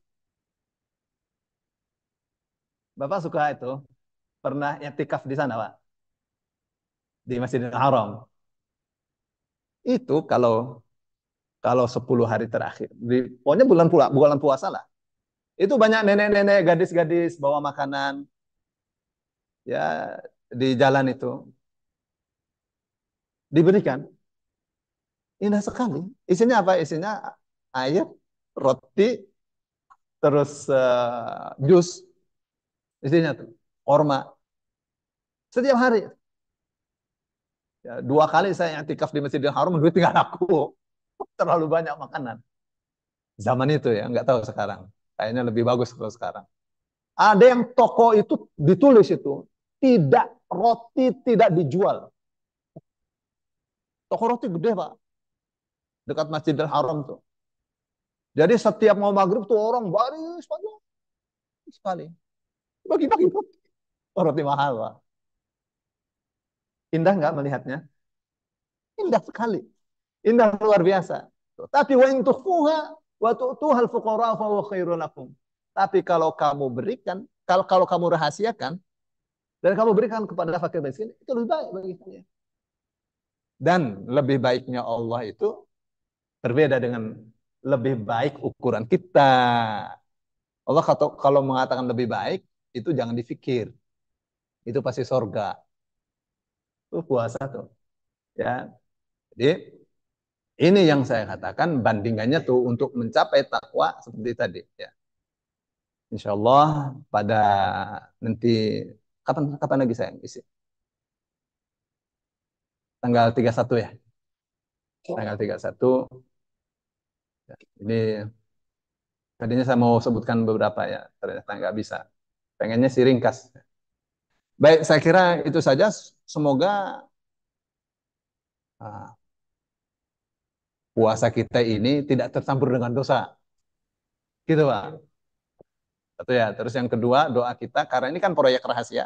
Speaker 1: Bapak suka itu pernah i'tikaf di sana, Pak? Di Masjidil Haram. Itu kalau kalau 10 hari terakhir. Pokoknya bulan puasa lah. Itu banyak nenek-nenek, gadis-gadis bawa makanan ya di jalan itu diberikan. Indah sekali. Isinya apa? Isinya air, roti, terus jus. Isinya tuh korma. Setiap hari. Ya, 2 kali saya i'tikaf di Masjidil Haram, duit tinggal aku. Terlalu banyak makanan. Zaman itu ya, nggak tahu sekarang. Kayaknya lebih bagus kalau sekarang. Ada yang toko itu ditulis itu, tidak roti tidak dijual. Toko roti gede, Pak. Dekat Masjidil Haram tuh. Jadi setiap mau maghrib tuh orang baris panjang sekali. Bagi-bagi roti. Oh, roti mahal, Pak. Indah nggak melihatnya? Indah sekali. Indah luar biasa. Tapi wa in tukhfuha wa tu'tuhal fuqara fa huwa khairun lakum. Tapi kalau kamu berikan, kalau kamu rahasiakan dan kamu berikan kepada fakir miskin, itu lebih baik bagi kalian. Dan lebih baiknya Allah itu berbeda dengan lebih baik ukuran kita. Allah kalau mengatakan lebih baik, itu jangan dipikir. Itu pasti sorga. Itu puasa tuh. Ya. Jadi ini yang saya katakan bandingannya tuh untuk mencapai takwa seperti tadi. Ya. Insya Allah pada nanti kapan kapan lagi saya isi? Tanggal 31 ya. Tanggal 31. Ya. Ini tadinya saya mau sebutkan beberapa ya, ternyata nggak bisa. Pengennya sih ringkas. Baik, saya kira itu saja. Semoga uh, puasa kita ini tidak tercampur dengan dosa. Gitu, Pak. Satu ya. Terus yang kedua, doa kita, karena ini kan proyek rahasia.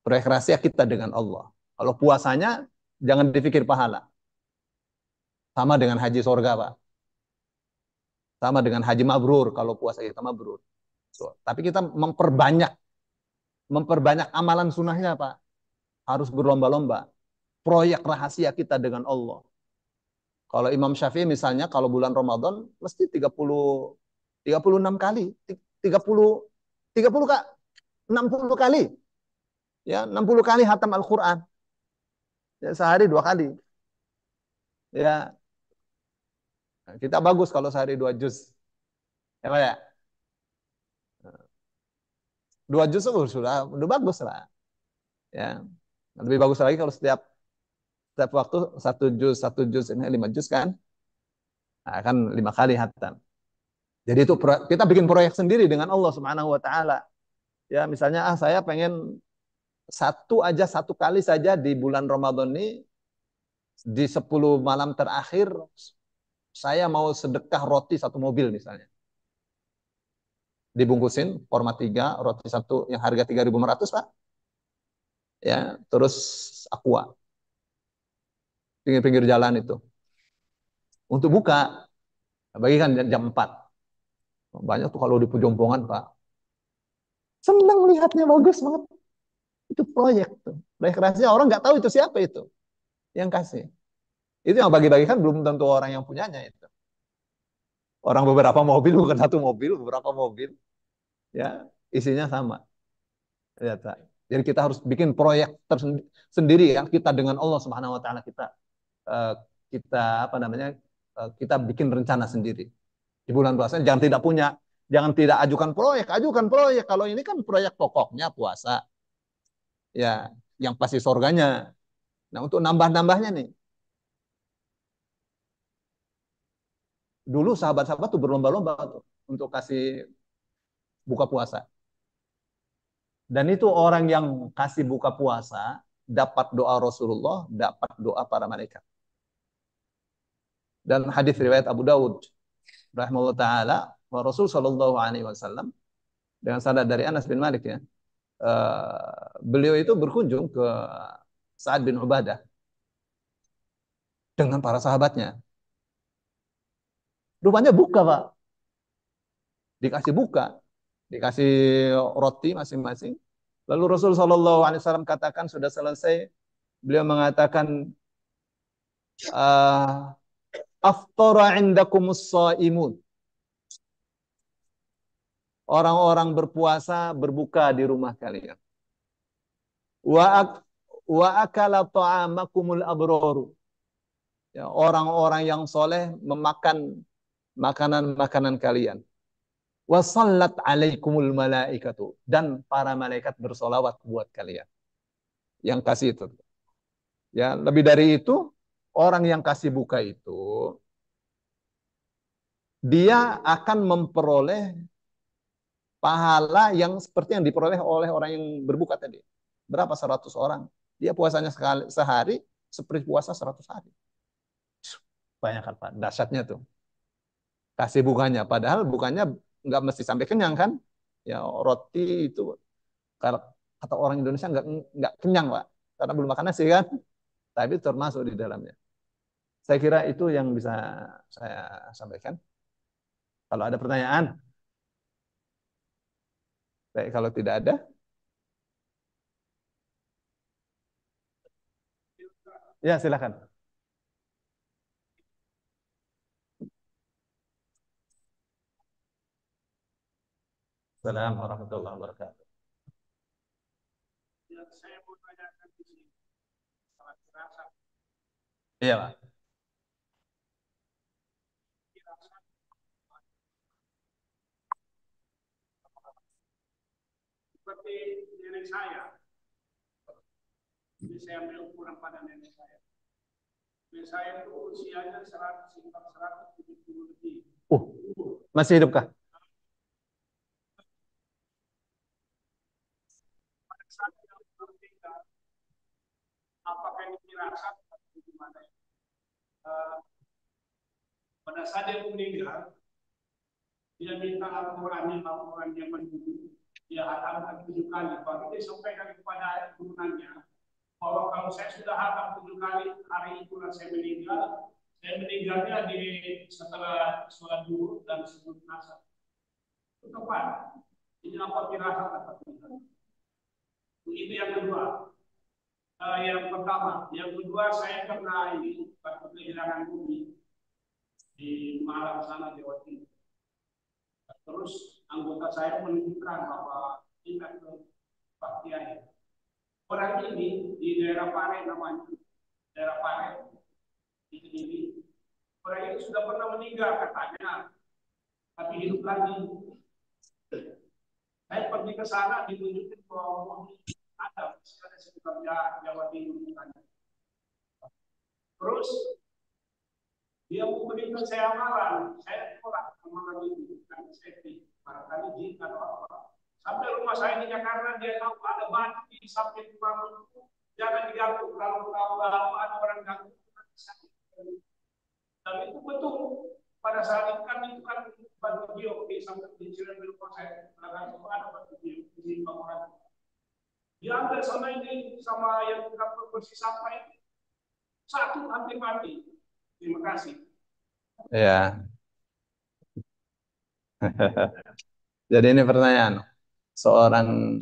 Speaker 1: Proyek rahasia kita dengan Allah. Kalau puasanya, jangan dipikir pahala. Sama dengan haji sorga, Pak. Sama dengan haji mabrur, kalau puasa kita mabrur. So, tapi kita memperbanyak amalan sunnahnya, Pak. Harus berlomba-lomba. Proyek rahasia kita dengan Allah. Kalau Imam Syafi'i misalnya, kalau bulan Ramadan, mesti 36 kali. 30, 30 Kak. 60 kali. Ya, 60 kali hatam Al-Quran. Ya, sehari 2 kali. Ya, kita bagus kalau sehari 2 juz. Ya, Pak ya? 2 juz udah bagus lah. Ya, lebih bagus lagi kalau setiap waktu 1 juz ini 5 juz kan? Nah, kan 5 kali hatam. Jadi itu kita bikin proyek sendiri dengan Allah Subhanahu Wa Taala. Ya, misalnya saya pengen satu kali saja di bulan Ramadan ini di 10 malam terakhir saya mau sedekah roti 1 mobil misalnya. Dibungkusin format 3, roti satu yang harga 3.500 Pak. Ya, terus aqua pinggir-pinggir jalan itu. Untuk buka bagikan jam 4. Banyak tuh kalau di Pujompongan Pak. Senang melihatnya bagus banget. Itu proyek tuh. Proyek rahasia orang nggak tahu itu siapa itu yang kasih. Itu yang bagi-bagikan belum tentu orang yang punyanya itu. Orang beberapa mobil bukan 1 mobil, beberapa mobil ya isinya sama. Ya, jadi kita harus bikin proyek tersendiri ya kita dengan Allah Subhanahu Wa Taala eh, kita apa namanya kita bikin rencana sendiri di bulan puasa jangan tidak ajukan proyek kalau ini kan proyek pokoknya puasa ya yang pasti surganya. Nah untuk nambah-nambahnya nih dulu sahabat-sahabat tuh berlomba-lomba tuh untuk kasih buka puasa. Dan itu orang yang kasih buka puasa dapat doa Rasulullah, dapat doa para malaikat. Dan hadis riwayat Abu Dawud rahimahullah taala, Rasul sallallahu alaihi wasallam dengan sanad dari Anas bin Malik ya. beliau itu berkunjung ke Sa'ad bin Ubadah dengan para sahabatnya. Rupanya buka, Pak. Dikasih buka, dikasih roti masing-masing. Lalu Rasul Shallallahu Alaihi Wasallam katakan sudah selesai. Beliau mengatakan, aftara indakumus shaimun. Orang-orang berpuasa berbuka di rumah kalian. Wa akala ta'amakumul abroru. Ya, orang-orang yang soleh memakan makanan-makanan kalian. Wa sallat alaikumul malaikatu. Dan para malaikat bersolawat buat kalian. Yang kasih itu. Ya, lebih dari itu, orang yang kasih buka itu, dia akan memperoleh pahala yang seperti yang diperoleh oleh orang yang berbuka tadi. Berapa? 100 orang. Dia puasanya sehari, seperti puasa 100 hari. Banyak kan, Pak. Dahsyatnya tuh. Kasih bukanya. Padahal bukanya nggak mesti sampai kenyang kan. Ya roti itu, kalau kata orang Indonesia nggak kenyang, Pak. Karena belum makan nasi kan. Tapi termasuk di dalamnya. Saya kira itu yang bisa saya sampaikan. Kalau ada pertanyaan, baik, kalau tidak ada, ya silakan. Assalamualaikum warahmatullahi wabarakatuh.
Speaker 2: Ya, saya mau tanyakan di sini salat firasat.
Speaker 1: Iya, Pak.
Speaker 2: Firasat seperti nenek saya. Jadi saya ambil ukuran pada nenek saya. Nenek saya itu usianya 170 lebih.
Speaker 1: Uh, Masih hidup kah?
Speaker 2: Pada saat yang meninggal, apakah ini firasat atau gimana? Uh, Pada saat dia meninggal, dia minta laporan yang menunggu. Dia hatamkan 7 kali. Baru dia sampaikan kepada turunannya bahwa kalau saya sudah hatam 7 kali hari itu saya meninggal, saya meninggalnya di setelah sholat dulu dan sebelum asar. Itu tepat. Ini apa firasat atau tidak? Itu yang kedua. Yang pertama, yang kedua saya pernah ini waktu kehilangan bumi di Malang sana Jawa Timur. Terus anggota saya menunjukkan bahwa ingat ke Pak Kiai. Orang ini di daerah Pare namanya, daerah Pare di Kediri. Orang ini sudah pernah meninggal katanya, tapi hidup lagi. Saya pergi ke sana ditunjukin bahwa ada sekitar Jawa Timur. Terus dia mau berikan saya amalan, saya tolak amalan itu karena safety, barangkali jin atau apa. Sampai rumah saya di Jakarta dia tahu ada batu di samping bangun itu, jangan diganggu. Kalau ada orang ganggu, dan itu betul. Pada saat itu kan batu bio di samping di Cirebon rumah saya, belakang itu ada batu bio di bangunan. Diambil sama ini sama yang tukang bersih sampah itu satu hampir mati. Terima kasih.
Speaker 1: Ya. Jadi ini pertanyaan. Seorang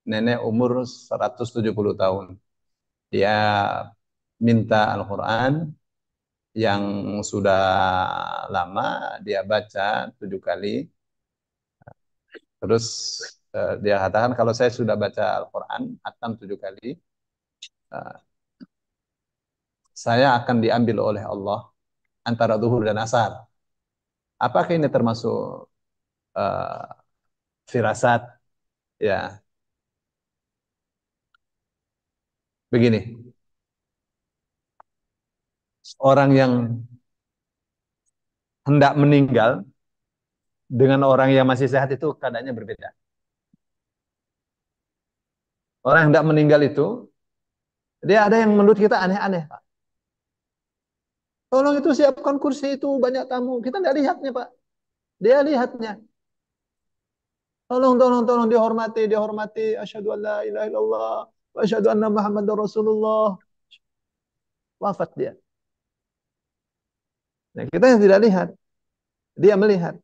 Speaker 1: nenek umur 170 tahun. Dia minta Al-Quran yang sudah lama dia baca 7 kali. Terus dia katakan kalau saya sudah baca Al-Quran hatam 7 kali, eh, saya akan diambil oleh Allah antara zuhur dan asar. Apakah ini termasuk uh, firasat? Ya, begini. Orang yang hendak meninggal dengan orang yang masih sehat itu keadaannya berbeda. Orang yang hendak meninggal itu, dia ada yang menurut kita aneh-aneh, Pak. Tolong itu siapkan kursi itu banyak tamu. Kita nggak lihatnya, Pak. Dia lihatnya. Tolong dihormati, dihormati. Asyhadu an la ilaha illallah wa asyhadu anna Muhammadar Rasulullah. Wafat dia. Nah, kita yang tidak lihat, dia melihat.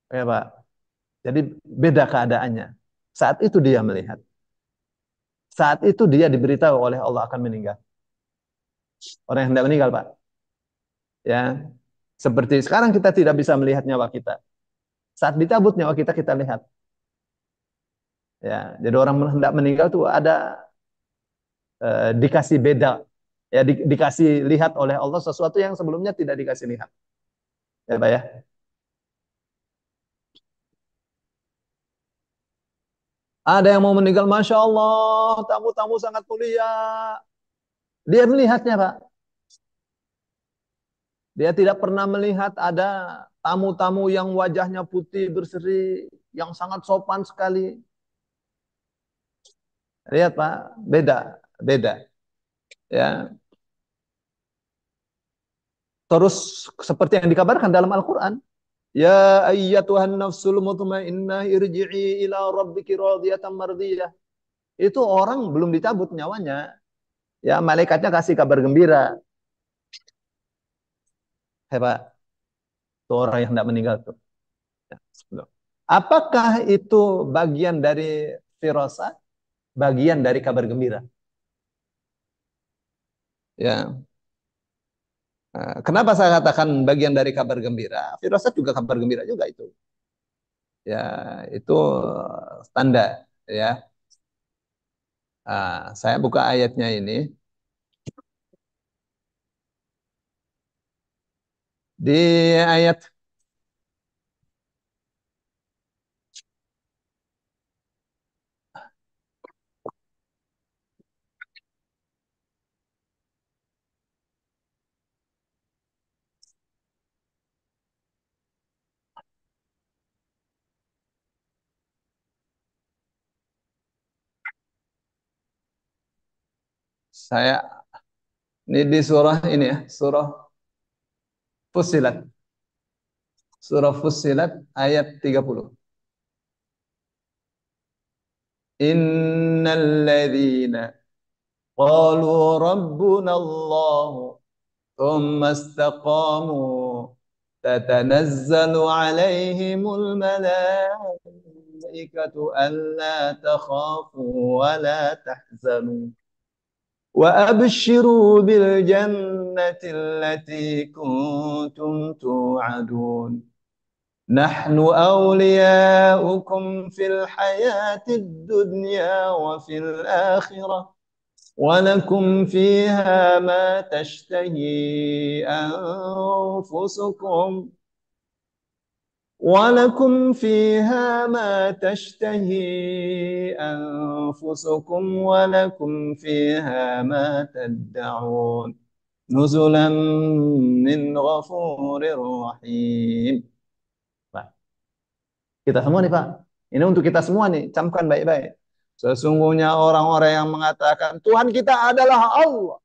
Speaker 1: Ya, Pak. Jadi beda keadaannya. Saat itu dia melihat. Saat itu dia diberitahu oleh Allah akan meninggal. Orang yang tidak meninggal, Pak. Ya. Seperti sekarang kita tidak bisa melihat nyawa kita. Saat dicabut nyawa kita, kita lihat. Ya, jadi orang hendak meninggal tuh ada dikasih beda, ya dikasih lihat oleh Allah sesuatu yang sebelumnya tidak dikasih lihat, ya Pak ya. Ada yang mau meninggal, masya Allah, tamu-tamu sangat mulia. Dia melihatnya Pak, dia tidak pernah melihat ada tamu-tamu yang wajahnya putih berseri, yang sangat sopan sekali. Lihat Pak, beda, beda. Ya, terus seperti yang dikabarkan dalam Al-Quran. Ya ayyatuhan nafsul mutmainnah irji'i ila rabbiki radiyatan mardiyah. Itu orang belum dicabut nyawanya. Ya, malaikatnya kasih kabar gembira. Hebat. Itu orang yang tidak meninggal tuh. Ya, apakah itu bagian dari firasat? Bagian dari kabar gembira. Ya. Kenapa saya katakan bagian dari kabar gembira? Firasat juga kabar gembira juga itu. Ya, itu standar. Ya. Saya buka ayatnya ini. Di ayat saya ini di surah ini ya, surah Fussilat. Surah Fussilat ayat 30. Innal ladzina qalu rabbuna Allah thumma istaqamu tatanazzalu alaihimul malaikatu alla takhafu wa la tahzanu wa abshiru bil jannati allati kuntum tu'adun. نحن أولياؤكم في الحياة الدنيا وفي الآخرة ولكم فيها ما تشتهي أنفسكم ولكم فيها ما تشتهي أنفسكم ولكم فيها ما تدعون نزلا من غفور رحيم. Kita semua nih Pak. Ini untuk kita semua nih, camkan baik-baik. Sesungguhnya orang-orang yang mengatakan Tuhan kita adalah Allah.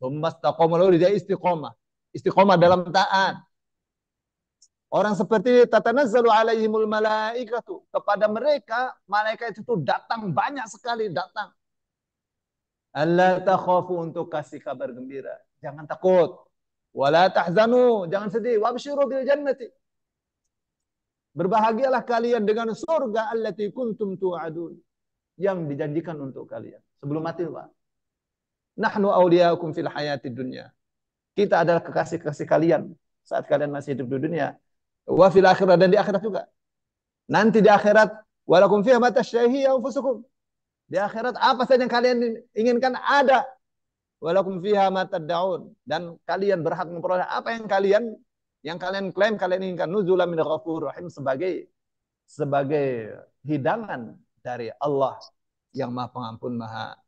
Speaker 1: Lalu dia istiqomah. Istiqomah dalam taat. Orang seperti tatanazzalu alaihimul malaikatu. Kepada mereka, malaikat itu datang banyak sekali datang. Allah takhafu untuk kasih kabar gembira. Jangan takut. Wala tahzanu, jangan sedih. Wabshiru bil jannati. Berbahagialah kalian dengan surga allati kuntum tu'adun, yang dijanjikan untuk kalian sebelum mati, Pak. Nahnu awliyaukum fil hayatid dunya. Kita adalah kekasih-kekasih kalian saat kalian masih hidup di dunia. Wa fil akhirah, dan di akhirat juga. Nanti di akhirat, walakum fiha ma tashtahi anfusukum. Di akhirat apa saja yang kalian inginkan ada. Walakum fiha ma tad'un, dan kalian berhak memperoleh apa yang kalian klaim kalian inginkan. Nuzulan min ghafur rahim, sebagai hidangan dari Allah yang Maha Pengampun, Maha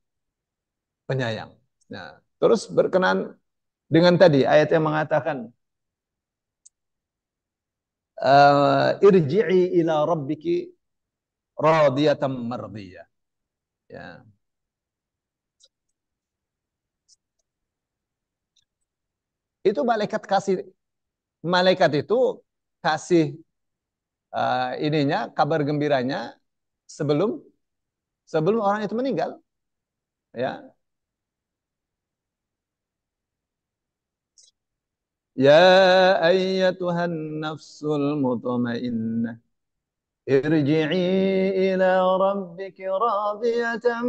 Speaker 1: Penyayang. Nah, terus berkenan dengan tadi ayat yang mengatakan irji'i ila rabbiki radiyatan mardiyah. Ya. Itu malaikat itu kasih ininya kabar gembiranya sebelum sebelum orang itu meninggal, ya. Ya ayyatuhan nafsul mutmainnah irji'i ila rabbiki radiyatan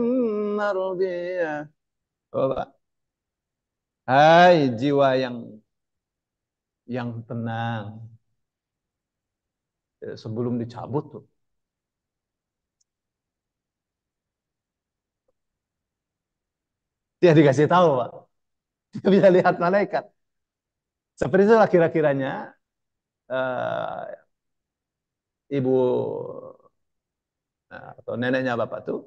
Speaker 1: mardiyah. Coba. Hai jiwa yang tenang. Sebelum dicabut tuh. Dia dikasih tahu, Pak. Dia bisa lihat malaikat. Seperti itulah kira-kiranya uh, ibu atau neneknya bapak tuh,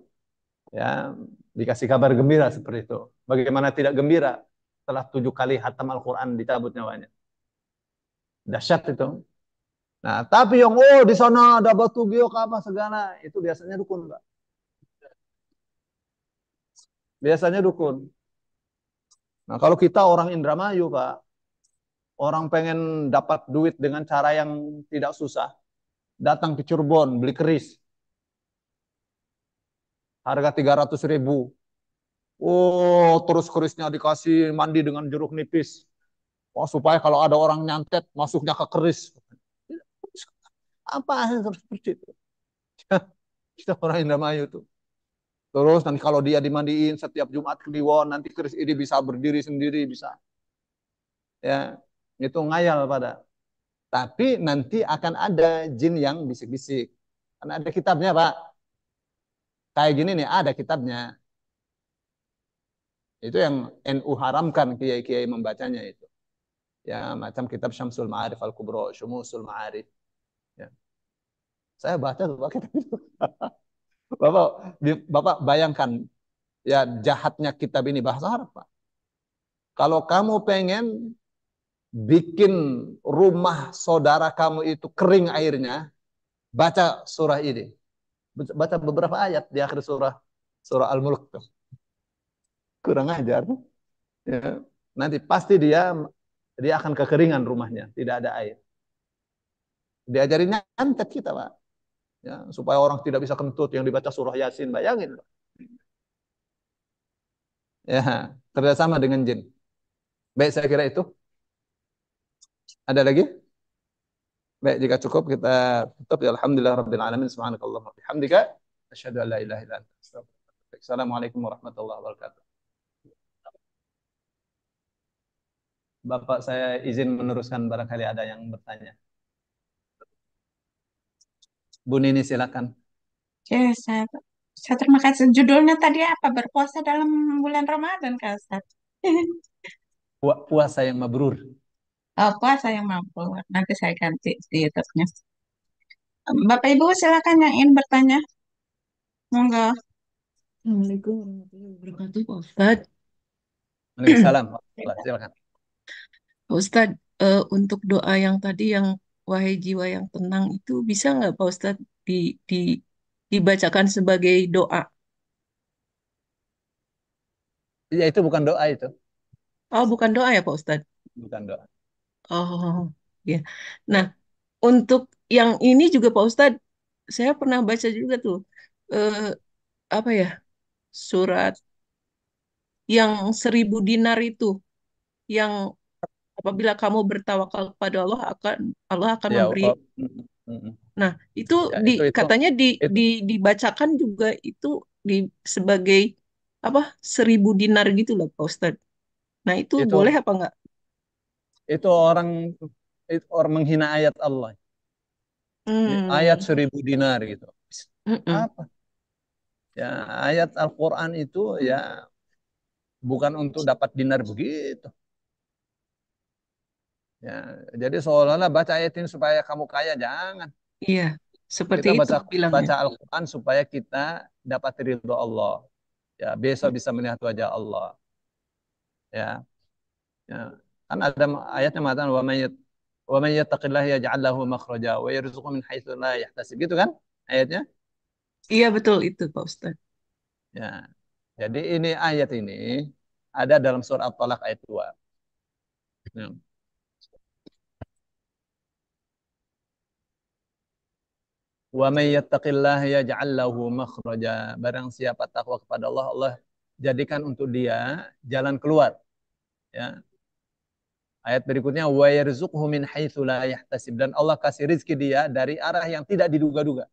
Speaker 1: ya, dikasih kabar gembira seperti itu. Bagaimana tidak gembira setelah 7 kali hatam Al-Quran dicabut nyawanya. Dahsyat itu. Nah, tapi yang di sana ada batu biok apa segala, itu biasanya dukun, Pak. Biasanya dukun. Nah, kalau kita orang Indramayu, Pak, orang pengen dapat duit dengan cara yang tidak susah, datang ke Cirebon beli keris, harga 300.000. Oh, terus kerisnya dikasih mandi dengan jeruk nipis. Oh, supaya kalau ada orang nyantet, masuknya ke keris. Apa harus seperti itu? Kita orang Indramayu tuh. Terus nanti kalau dia dimandiin setiap Jumat Kliwon, nanti keris ini bisa berdiri sendiri, bisa. Ya, itu ngayal pada. Tapi nanti akan ada jin yang bisik-bisik. Karena ada kitabnya, Pak. Kayak gini nih, ada kitabnya. Itu yang NU haramkan kiai-kiai membacanya itu. Ya, macam kitab Syamsul Ma'arif Al-Kubro, Syumusul Ma'arif. Ya. Saya baca tuh Pak kitab itu. Bapak, Bapak bayangkan ya jahatnya kitab ini bahasa Arab, Pak. Kalau kamu pengen bikin rumah saudara kamu itu kering airnya, baca surah ini. Baca beberapa ayat di akhir surah surah Al-Mulk tuh. Kurang ajar. Ya. Nanti pasti dia akan kekeringan rumahnya, tidak ada air. Diajarin nyantet kita, Pak. Ya, supaya orang tidak bisa kentut yang dibaca surah Yasin, bayangin. Ya, kerjasama dengan jin. Baik, saya kira itu. Ada lagi? Baik, jika cukup kita tutup ya. Alhamdulillah rabbil alamin. Subhanakallahumma wa bihamdika asyhadu an la ilaha illa anta astaghfiruka. Assalamualaikum warahmatullahi wabarakatuh. Bapak, saya izin meneruskan barangkali ada yang bertanya. Bu Nini silakan.
Speaker 3: Oke, saya terima kasih. Judulnya tadi apa? Berpuasa dalam bulan Ramadan, Kak Ustaz.
Speaker 1: Puasa yang mabrur.
Speaker 3: Oh, puasa yang mampu. Nanti saya ganti di YouTube-nya. Bapak Ibu silakan yang ingin bertanya. Monggo.
Speaker 4: Assalamualaikum warahmatullahi wabarakatuh, Pak Ustadz.
Speaker 1: Waalaikumsalam. Silakan.
Speaker 4: Pak Ustadz, untuk doa yang tadi yang wahai jiwa yang tenang itu bisa nggak Pak Ustadz di, dibacakan sebagai doa?
Speaker 1: Ya itu bukan doa itu.
Speaker 4: Oh, bukan doa ya Pak Ustadz?
Speaker 1: Bukan doa.
Speaker 4: Oh, ya. Nah, untuk yang ini juga Pak Ustadz, saya pernah baca juga tuh, eh, apa ya, surat yang 1.000 dinar itu, yang apabila kamu bertawakal kepada Allah akan
Speaker 1: Ya,
Speaker 4: memberi.
Speaker 1: mm.
Speaker 4: Nah, itu
Speaker 1: Ya itu
Speaker 4: katanya
Speaker 1: itu
Speaker 4: dibacakan juga itu sebagai apa 1.000 dinar gitu loh Pak Ustadz. Nah, itu
Speaker 1: itu
Speaker 4: boleh apa enggak?
Speaker 1: itu orang menghina ayat Allah. Ayat
Speaker 4: Hmm,
Speaker 1: 1.000 dinar gitu.
Speaker 4: mm-mm.
Speaker 1: Apa? Ya, ayat Al-Quran itu ya bukan untuk dapat dinar begitu. Ya, jadi seolah-olah baca ayat ini supaya kamu kaya, jangan.
Speaker 4: Iya, seperti
Speaker 1: Kita
Speaker 4: itu
Speaker 1: baca
Speaker 4: bilangnya.
Speaker 1: baca Al-Quran supaya kita dapat ridho Allah. Ya, besok bisa melihat wajah Allah. Ya, ya. Kan ada ayatnya mengatakan wa may yattaqillaha yaj'al lahu makhraja wa yarzuqhu min haitsu la yahtasib. Gitu kan ayatnya?
Speaker 4: Iya betul itu Pak Ustadz.
Speaker 1: Ya. Jadi ini ayat ini ada dalam surah At-Talaq ayat 2. Ya. Wa may yattaqillaha yaj'al lahu makhraja. Barang siapa takwa kepada Allah, Allah jadikan untuk dia jalan keluar. Ya. Ayat berikutnya wa yarzuqhu min haitsu la yahtasib, dan Allah kasih rizki dia dari arah yang tidak diduga-duga.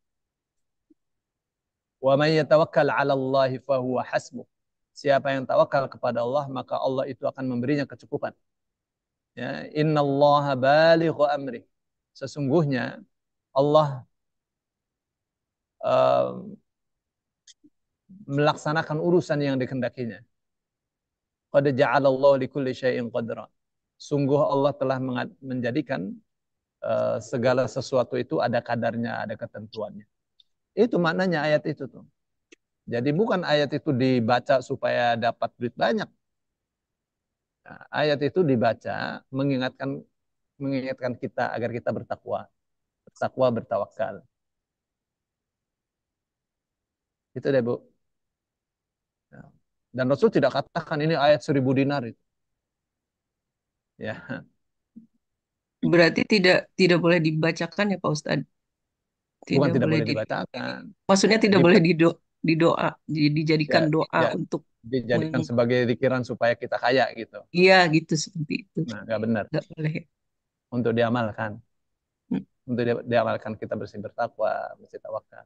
Speaker 1: Wa may yatawakkal 'ala Allah fa huwa hasbuh. Siapa yang tawakal kepada Allah, maka Allah itu akan memberinya kecukupan. Ya, innallaha balighu amri. Sesungguhnya Allah melaksanakan urusan yang dikehendakinya. Qad ja'alallahu likulli syai'in qadra. Sungguh Allah telah menjadikan segala sesuatu itu ada kadarnya, ada ketentuannya. Itu maknanya ayat itu tuh. Jadi bukan ayat itu dibaca supaya dapat duit banyak. Nah, ayat itu dibaca mengingatkan kita agar kita bertakwa, bertawakal. Itu deh, Bu. Ya. Dan Rasul tidak katakan ini ayat 1000 dinar itu. Ya,
Speaker 4: Berarti tidak boleh dibacakan ya Pak Ustadz?
Speaker 1: bukan
Speaker 4: Tidak
Speaker 1: tidak
Speaker 4: boleh
Speaker 1: boleh dibacakan.
Speaker 4: maksudnya tidak boleh didoa,
Speaker 1: Ya,
Speaker 4: dijadikan doa
Speaker 1: ya,
Speaker 4: untuk
Speaker 1: dijadikan sebagai pikiran supaya kita kaya gitu.
Speaker 4: iya gitu seperti itu.
Speaker 1: Nah, nggak benar.
Speaker 4: Nggak boleh.
Speaker 1: Untuk diamalkan.
Speaker 4: Hmm.
Speaker 1: Untuk diamalkan kita bersih bertakwa, bersih tawakal.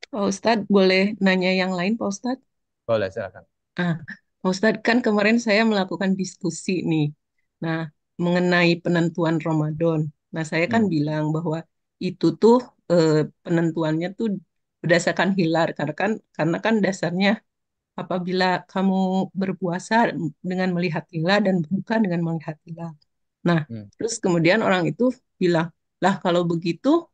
Speaker 4: Pak Ustadz boleh nanya yang lain Pak Ustadz?
Speaker 1: Boleh, silakan.
Speaker 4: Ah, Pak Ustadz kan kemarin saya melakukan diskusi nih. Nah, mengenai penentuan Ramadan. Nah, saya kan
Speaker 1: Hmm.
Speaker 4: bilang bahwa itu tuh penentuannya tuh berdasarkan hilal karena kan dasarnya apabila kamu berpuasa dengan melihat hilal dan bukan dengan melihat hilal. Nah,
Speaker 1: Hmm.
Speaker 4: terus kemudian orang itu bilang, lah kalau begitu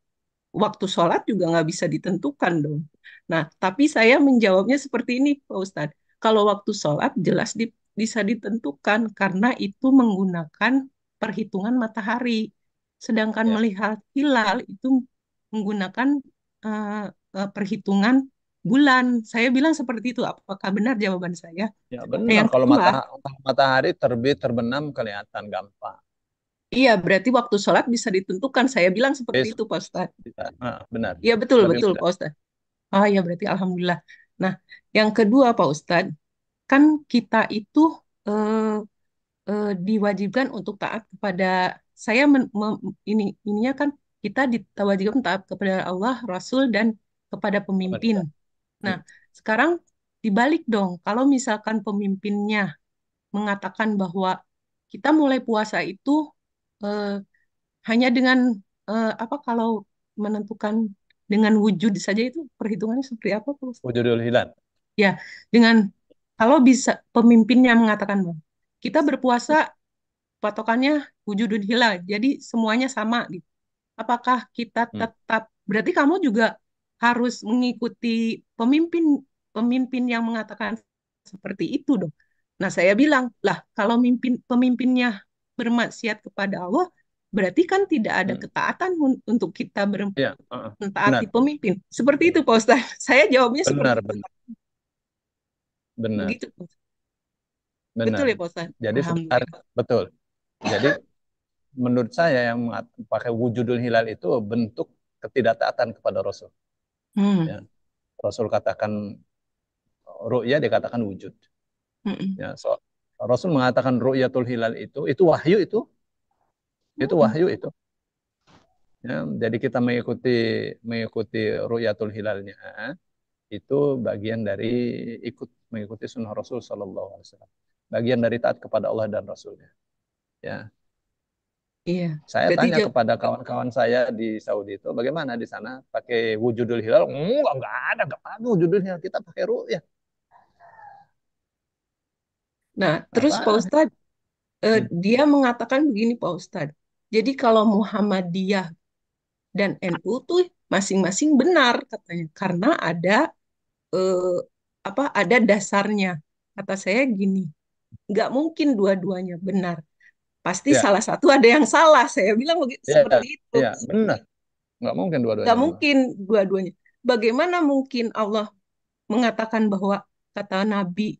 Speaker 4: waktu sholat juga nggak bisa ditentukan dong. Nah, tapi saya menjawabnya seperti ini, Pak Ustadz. Kalau waktu sholat jelas bisa ditentukan karena itu menggunakan perhitungan matahari. Sedangkan
Speaker 1: Ya,
Speaker 4: melihat hilal itu menggunakan eh, perhitungan bulan. Saya bilang seperti itu. Apakah benar jawaban saya?
Speaker 1: ya
Speaker 4: Nah,
Speaker 1: benar.
Speaker 4: yang
Speaker 1: Kalau
Speaker 4: kedua,
Speaker 1: matahari terbit terbenam kelihatan gampang.
Speaker 4: iya berarti waktu sholat bisa ditentukan. Saya bilang seperti
Speaker 1: Besok
Speaker 4: itu, Pak Ustadz.
Speaker 1: bisa. Nah, benar.
Speaker 4: Iya betul,
Speaker 1: Lebih
Speaker 4: betul,
Speaker 1: mudah.
Speaker 4: Pak Ustadz. Oh ya berarti alhamdulillah. Nah, yang kedua Pak Ustadz, kan kita itu eh, diwajibkan untuk taat kepada saya ininya kan kita diwajibkan taat kepada Allah, Rasul dan kepada pemimpin.
Speaker 1: Pemerintah.
Speaker 4: Nah,
Speaker 1: Hmm.
Speaker 4: sekarang dibalik dong. Kalau misalkan pemimpinnya mengatakan bahwa kita mulai puasa itu eh, hanya dengan apa kalau menentukan dengan wujud saja itu perhitungannya seperti apa Pak Ustadz?
Speaker 1: Wujudul hilal.
Speaker 4: Ya, dengan kalau bisa pemimpinnya mengatakan bahwa kita berpuasa patokannya wujudun hilal, jadi semuanya sama gitu. Apakah kita
Speaker 1: Hmm.
Speaker 4: tetap berarti kamu juga harus mengikuti pemimpin pemimpin yang mengatakan seperti itu dong. Nah, saya bilang, lah kalau pemimpinnya bermaksiat kepada Allah, berarti kan tidak ada
Speaker 1: Hmm.
Speaker 4: ketaatan untuk kita
Speaker 1: Ya,
Speaker 4: mentaati
Speaker 1: benar.
Speaker 4: pemimpin. Seperti itu, Pak Ustaz. Saya jawabnya seperti
Speaker 1: Benar,
Speaker 4: itu.
Speaker 1: benar. Benar.
Speaker 4: Begitu, Pak Ustaz. Betul
Speaker 1: Benar.
Speaker 4: ya, Pak Ustaz?
Speaker 1: Jadi sebenarnya
Speaker 4: Alhamdulillah.
Speaker 1: betul. Jadi menurut saya yang pakai wujudul hilal itu bentuk ketidaktaatan kepada Rasul.
Speaker 4: Hmm.
Speaker 1: Ya. Rasul katakan ru'ya, dikatakan wujud.
Speaker 4: Hmm.
Speaker 1: Ya, Rasul mengatakan ru'yatul hilal itu wahyu itu
Speaker 4: Hmm.
Speaker 1: wahyu itu. Ya, jadi kita mengikuti ru'yatul hilalnya itu bagian dari mengikuti sunnah Rasul Sallallahu Alaihi Wasallam. Bagian dari taat kepada Allah dan Rasulnya. Ya,
Speaker 4: Iya.
Speaker 1: saya
Speaker 4: Berarti
Speaker 1: tanya kepada kawan-kawan saya di Saudi itu, bagaimana di sana pakai wujudul hilal? Enggak ada wujudul hilal. Kita pakai ru'yah.
Speaker 4: nah, terus Pak
Speaker 1: Apa?
Speaker 4: Ustaz,
Speaker 1: Hmm.
Speaker 4: dia mengatakan begini Pak Ustaz. Jadi kalau Muhammadiyah dan NU tuh masing-masing benar katanya karena ada eh, apa ada dasarnya. Kata saya gini, nggak mungkin dua-duanya benar. Pasti
Speaker 1: Ya,
Speaker 4: salah satu ada yang salah. Saya bilang begitu
Speaker 1: ya,
Speaker 4: seperti itu.
Speaker 1: ya, benar. Nggak mungkin
Speaker 4: Nggak
Speaker 1: dua-duanya benar.
Speaker 4: mungkin dua-duanya. Bagaimana mungkin Allah mengatakan bahwa kata Nabi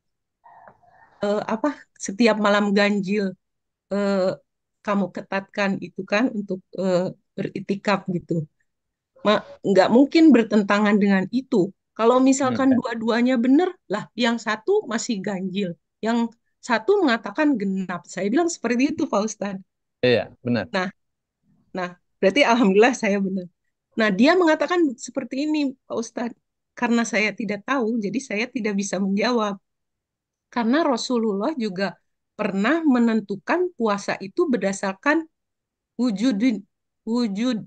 Speaker 4: apa setiap malam ganjil eh, kamu ketatkan itu kan untuk beritikaf gitu. Nggak mungkin bertentangan dengan itu. Kalau misalkan
Speaker 1: Hmm.
Speaker 4: dua-duanya benar, lah yang satu masih ganjil, yang satu mengatakan genap. Saya bilang seperti itu, Pak Ustadz.
Speaker 1: Iya, benar.
Speaker 4: Nah, nah, berarti alhamdulillah saya benar. Nah, dia mengatakan seperti ini, Pak Ustadz. Karena saya tidak tahu, jadi saya tidak bisa menjawab. Karena Rasulullah juga pernah menentukan puasa itu berdasarkan wujud wujud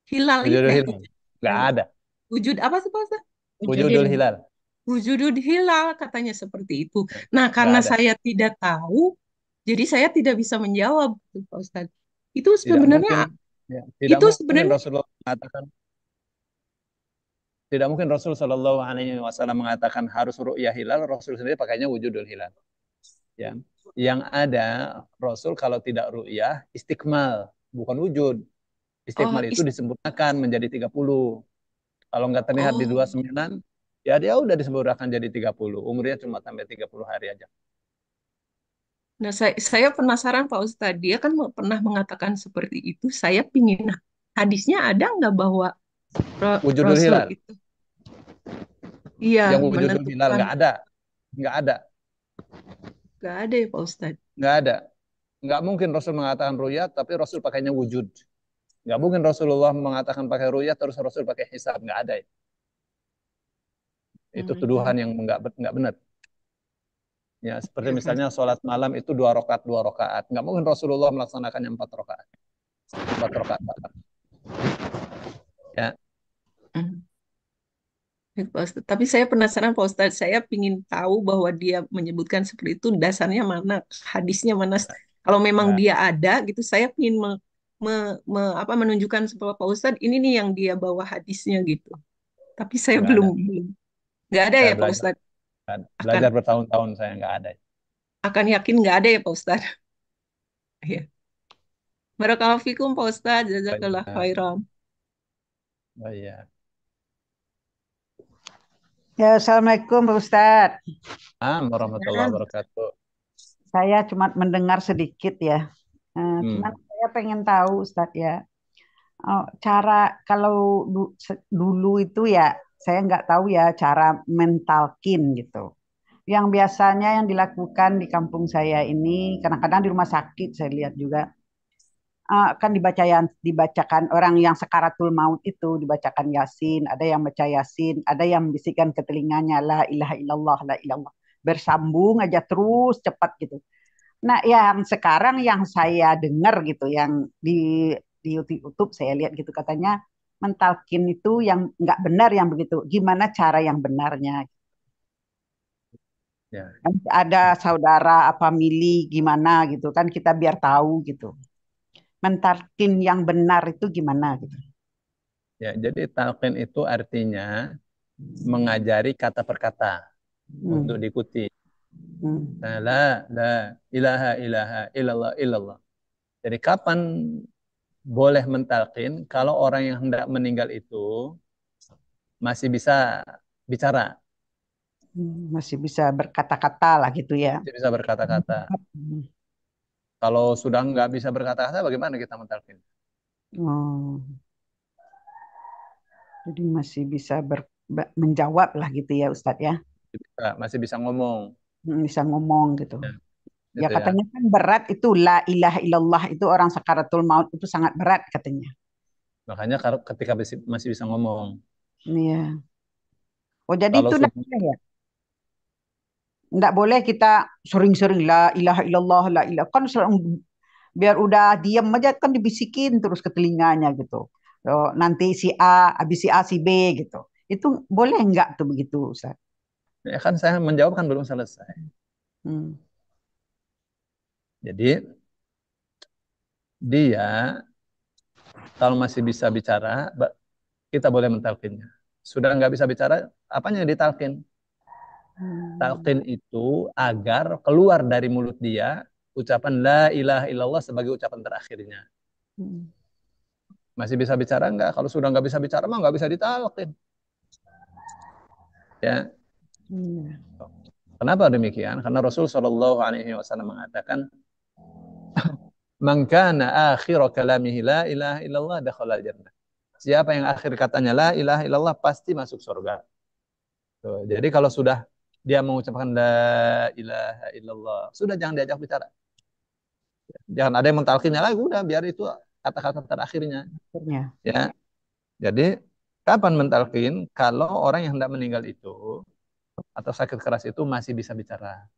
Speaker 4: hilal ini,
Speaker 1: Wujudul hilal. Nggak
Speaker 4: hilal.
Speaker 1: ada.
Speaker 4: Wujud apa sih Pak Ustaz?
Speaker 3: Wujudin.
Speaker 1: Wujudul hilal.
Speaker 4: Wujudul hilal katanya seperti itu. Nah,
Speaker 1: Nggak
Speaker 4: karena
Speaker 1: ada.
Speaker 4: saya tidak tahu, jadi saya tidak bisa menjawab, Pak Ustaz. Itu
Speaker 1: Tidak
Speaker 4: sebenarnya,
Speaker 1: mungkin. Ya, tidak
Speaker 4: itu
Speaker 1: mungkin
Speaker 4: sebenarnya,
Speaker 1: Rasulullah mengatakan. Tidak mungkin Rasul Shallallahu Alaihi Wasallam mengatakan harus ru'yah hilal. Rasul sendiri pakainya wujudul hilal. Ya. Yang ada Rasul kalau tidak ru'yah istikmal, bukan wujud.
Speaker 4: oh,
Speaker 1: Istikmal itu disempurnakan menjadi 30. Kalau nggak terlihat di
Speaker 4: oh.
Speaker 1: 29, ya dia udah disempurnakan jadi 30. Umurnya cuma sampai 30 hari aja.
Speaker 4: Nah, saya penasaran Pak Ustaz. Dia kan pernah mengatakan seperti itu. Saya pingin hadisnya ada nggak bahwa
Speaker 1: Wujudul
Speaker 4: Rasul
Speaker 1: hilal.
Speaker 4: itu, iya,
Speaker 1: Yang wujudul hilal
Speaker 4: menentukan.
Speaker 1: nggak ada. Nggak ada.
Speaker 4: Nggak ada ya Pak Ustaz.
Speaker 1: Nggak ada. Nggak mungkin Rasul mengatakan ruyat, tapi Rasul pakainya wujud. Nggak mungkin Rasulullah mengatakan pakai ruyat, terus Rasul pakai hisab. Nggak ada. Itu
Speaker 4: Hmm.
Speaker 1: tuduhan yang nggak benar. Ya, seperti misalnya sholat malam itu 2 rakaat 2 rakaat. Nggak mungkin Rasulullah melaksanakannya 4 rakaat. 4 rakaat. Ya,
Speaker 4: Hmm. Pak Ustadz. Tapi saya penasaran Pak Ustadz, saya ingin tahu bahwa dia menyebutkan seperti itu, dasarnya mana, hadisnya mana. Kalau memang
Speaker 1: nggak,
Speaker 4: dia ada gitu, saya ingin apa, menunjukkan sama Pak Ustadz, ini nih yang dia bawa hadisnya gitu. Tapi saya
Speaker 1: nggak
Speaker 4: belum,
Speaker 1: ada.
Speaker 4: belum. Nggak ada
Speaker 1: Saya
Speaker 4: ya Pak
Speaker 1: belajar,
Speaker 4: Ustadz? Akan,
Speaker 1: belajar bertahun-tahun saya nggak ada.
Speaker 4: yakin nggak ada ya Pak Ustadz? Ya. Barakallahu fikum Pak Ustadz, jazakallah
Speaker 1: Banyak.
Speaker 4: khairan.
Speaker 1: Oh iya.
Speaker 5: Ya, Assalamualaikum Pak Ustadz.
Speaker 1: Warahmatullahi wabarakatuh.
Speaker 5: Saya cuma mendengar sedikit ya. Cuman
Speaker 1: Hmm.
Speaker 5: saya pengen tahu Ustadz ya. Cara kalau dulu itu ya, saya nggak tahu ya cara mentalkin gitu. Yang biasanya yang dilakukan di kampung saya ini, kadang-kadang di rumah sakit saya lihat juga, kan dibacakan orang yang sakaratul maut itu dibacakan Yasin, ada yang baca Yasin, ada yang membisikkan ke telinganya la ilaha illallah la ilallah. Bersambung aja terus cepat gitu. Nah, yang sekarang yang saya dengar gitu, yang di YouTube saya lihat gitu katanya mentalkin itu yang nggak benar yang begitu. Gimana cara yang benarnya?
Speaker 1: Ya,
Speaker 5: Kan ada saudara apa milih gimana gitu kan kita biar tahu gitu. Mentalkin yang benar itu gimana gitu.
Speaker 1: ya. Jadi talqin itu artinya mengajari kata per kata untuk
Speaker 5: Hmm.
Speaker 1: diikuti.
Speaker 5: Hmm.
Speaker 1: Nah, la ilaha ilaha illallah illallah. Jadi kapan boleh mentalkin kalau orang yang hendak meninggal itu masih bisa bicara,
Speaker 5: Masih bisa berkata-kata lah gitu ya.
Speaker 1: masih bisa berkata-kata. Kalau sudah nggak bisa berkata-kata, bagaimana kita mentalkin?
Speaker 5: Oh, jadi masih bisa menjawab lah gitu ya Ustadz ya.
Speaker 1: Masih bisa ngomong.
Speaker 5: Bisa ngomong gitu.
Speaker 1: Ya,
Speaker 5: Ya
Speaker 1: gitu ya.
Speaker 5: katanya kan berat itu la ilaha illallah itu orang sakaratul maut itu sangat berat katanya.
Speaker 1: Makanya ketika masih bisa ngomong.
Speaker 5: Iya. Oh jadi
Speaker 1: Kalau
Speaker 5: itu
Speaker 1: sudah
Speaker 5: ya. Enggak boleh kita sering-sering la ilaha illallah la ilah kan biar udah diem aja kan dibisikin terus ke telinganya gitu. Oh, nanti si A, habis si A si B gitu. Itu boleh enggak tuh begitu Ustaz?
Speaker 1: ya kan saya menjawab kan belum selesai.
Speaker 5: Hmm.
Speaker 1: Jadi dia kalau masih bisa bicara, kita boleh mentalkinnya. Sudah nggak bisa bicara, apanya yang ditalkin?
Speaker 5: Hmm.
Speaker 1: Talqin itu agar keluar dari mulut dia ucapan la ilaha illallah sebagai ucapan terakhirnya.
Speaker 5: Hmm.
Speaker 1: Masih bisa bicara enggak? Kalau sudah nggak bisa bicara mah nggak bisa ditalqin. Ya,
Speaker 5: Iya.
Speaker 1: kenapa demikian? Karena Rasul Shallallahu Alaihi Wasallam mengatakan Man kana akhir kalamihi la ilaha illallah dakhala al-jannah. Siapa yang akhir katanya la ilaha illallah pasti masuk surga. Tuh, jadi kalau sudah dia mengucapkan la ilaha illallah, sudah jangan diajak bicara. Jangan ada yang mentalkinnya lagi, udah biar itu kata-kata terakhirnya.
Speaker 5: Akhirnya.
Speaker 1: Ya, jadi kapan mentalkin? Kalau orang yang hendak meninggal itu atau sakit keras itu masih bisa bicara.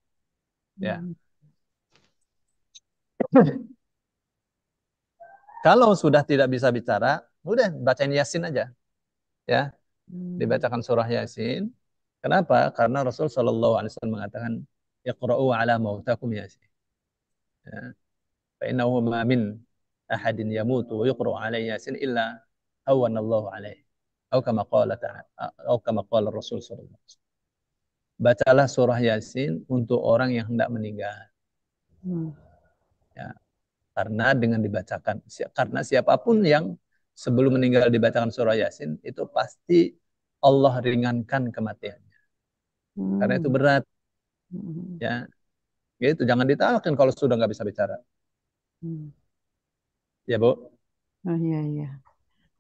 Speaker 1: Ya. Kalau sudah tidak bisa bicara, udah bacain Yasin aja. Ya, dibacakan surah Yasin. Kenapa? Karena Rasul Shallallahu Alaihi Wasallam mengatakan, Iqra'u ala mautakum Yasin. Ya. Fa'innahu ma min ahadin yamutu wa yuqra'u alaihi Yasin illa hawanallahu alaihi. Atau kama qala ta'ala, atau kama qala Rasul Sallallahu Alaihi Wasallam. Bacalah surah Yasin untuk orang yang hendak meninggal. Ya, karena dengan dibacakan, karena siapapun yang sebelum meninggal dibacakan surah Yasin itu pasti Allah ringankan kematiannya. Karena itu berat. Ya, gitu. Jangan ditalkin kalau sudah nggak bisa bicara. Ya, Bu.
Speaker 5: Oh iya iya.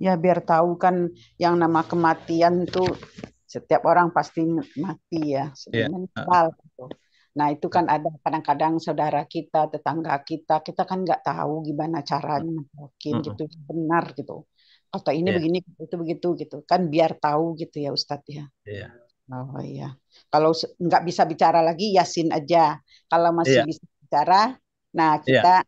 Speaker 5: Ya biar tahu kan yang nama kematian tuh setiap orang pasti mati ya,
Speaker 1: Ya.
Speaker 5: meninggal gitu. Nah itu kan ada kadang-kadang saudara kita, tetangga kita kan nggak tahu gimana caranya mungkin gitu benar gitu. Kata ini begini, itu begitu gitu. Kan biar tahu gitu ya Ustadz ya.
Speaker 1: Iya.
Speaker 5: Oh iya. Kalau nggak bisa bicara lagi Yasin aja. Kalau masih bisa bicara, nah kita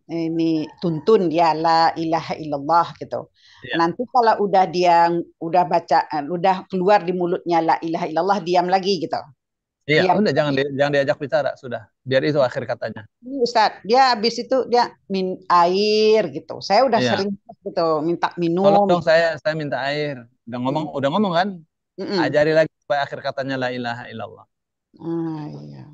Speaker 5: ini tuntun dia la ilaha illallah gitu. Nanti kalau udah dia udah baca, udah keluar di mulutnya la ilaha illallah, diam lagi gitu.
Speaker 1: Iya,
Speaker 5: Diam.
Speaker 1: udah jangan diajak bicara, sudah. Biar itu akhir katanya.
Speaker 5: Ustaz, dia habis itu dia air gitu. Saya udah sering gitu minta minum.
Speaker 1: Tolong dong saya minta air. Udah ngomong kan? Ajari lagi supaya akhir katanya la ilaha illallah.
Speaker 5: Iya.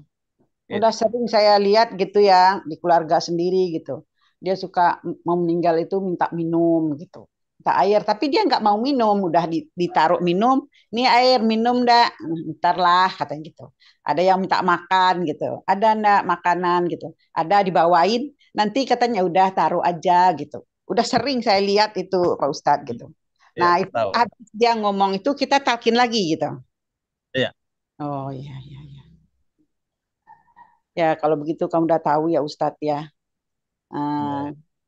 Speaker 5: Udah sering saya lihat gitu ya di keluarga sendiri gitu. Dia suka mau meninggal itu minta minum gitu. Minta air, tapi dia nggak mau minum. Udah ditaruh minum, nih air minum dah. Ntar lah katanya gitu. Ada yang minta makan gitu. Ada enggak makanan gitu. Ada dibawain, nanti katanya udah taruh aja gitu. Udah sering saya lihat itu Pak Ustadz gitu. Nah, itu habis dia ngomong itu kita talkin lagi gitu.
Speaker 1: Iya.
Speaker 5: Oh iya iya iya. Ya, kalau begitu kamu udah tahu ya Ustadz ya.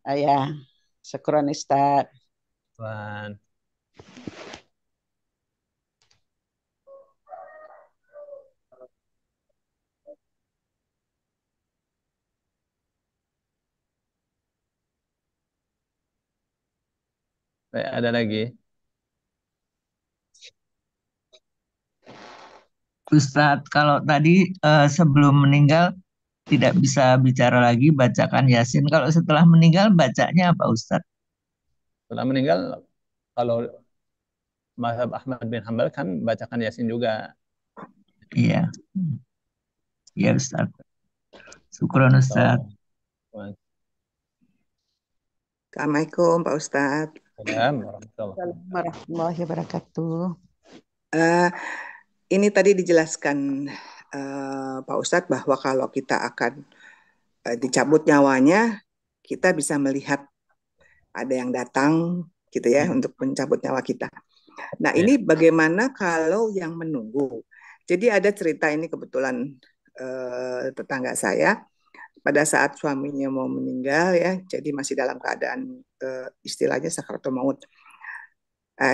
Speaker 5: Ya, syukron Ustadz.
Speaker 1: Tuhan. Baik, ada lagi.
Speaker 6: Ustadz, kalau tadi sebelum meninggal tidak bisa bicara lagi, bacakan Yasin. Kalau setelah meninggal, bacanya apa Ustadz?
Speaker 1: Setelah meninggal, kalau mazhab Ahmad bin Hanbal kan bacakan Yasin juga.
Speaker 6: Iya. Iya Ustadz. Syukron Ustadz.
Speaker 7: Assalamualaikum Pak Ustadz.
Speaker 5: Assalamualaikum warahmatullahi wabarakatuh.
Speaker 7: Ini tadi dijelaskan Pak Ustadz bahwa kalau kita akan dicabut nyawanya, kita bisa melihat ada yang datang gitu ya untuk mencabut nyawa kita. Nah ini bagaimana kalau yang menunggu? Jadi ada cerita ini kebetulan tetangga saya pada saat suaminya mau meninggal ya, jadi masih dalam keadaan istilahnya sakaratul maut.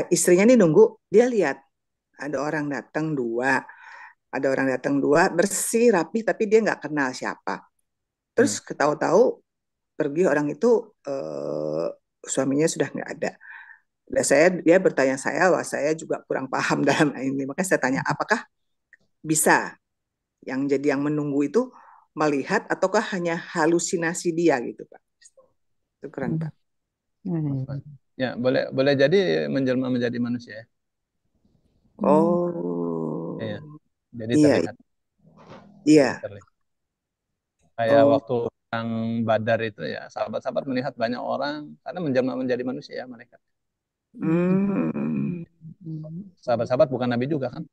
Speaker 7: Istrinya nih nunggu, dia lihat ada orang datang dua, bersih rapi tapi dia nggak kenal siapa. Terus ketahu-tahu pergi orang itu suaminya sudah nggak ada. Dan dia bertanya saya, wah saya juga kurang paham dalam ini. Makanya saya tanya, apakah bisa yang jadi yang menunggu itu melihat ataukah hanya halusinasi dia gitu Pak? Itu keren Pak.
Speaker 1: Ya boleh jadi menjelma menjadi manusia.
Speaker 7: Oh.
Speaker 1: Iya. Jadi terlihat.
Speaker 7: Iya.
Speaker 1: Kayak waktu yang Badar itu ya sahabat-sahabat melihat banyak orang karena menjelma menjadi manusia mereka.
Speaker 7: Hmm.
Speaker 1: Sahabat-sahabat bukan nabi juga kan?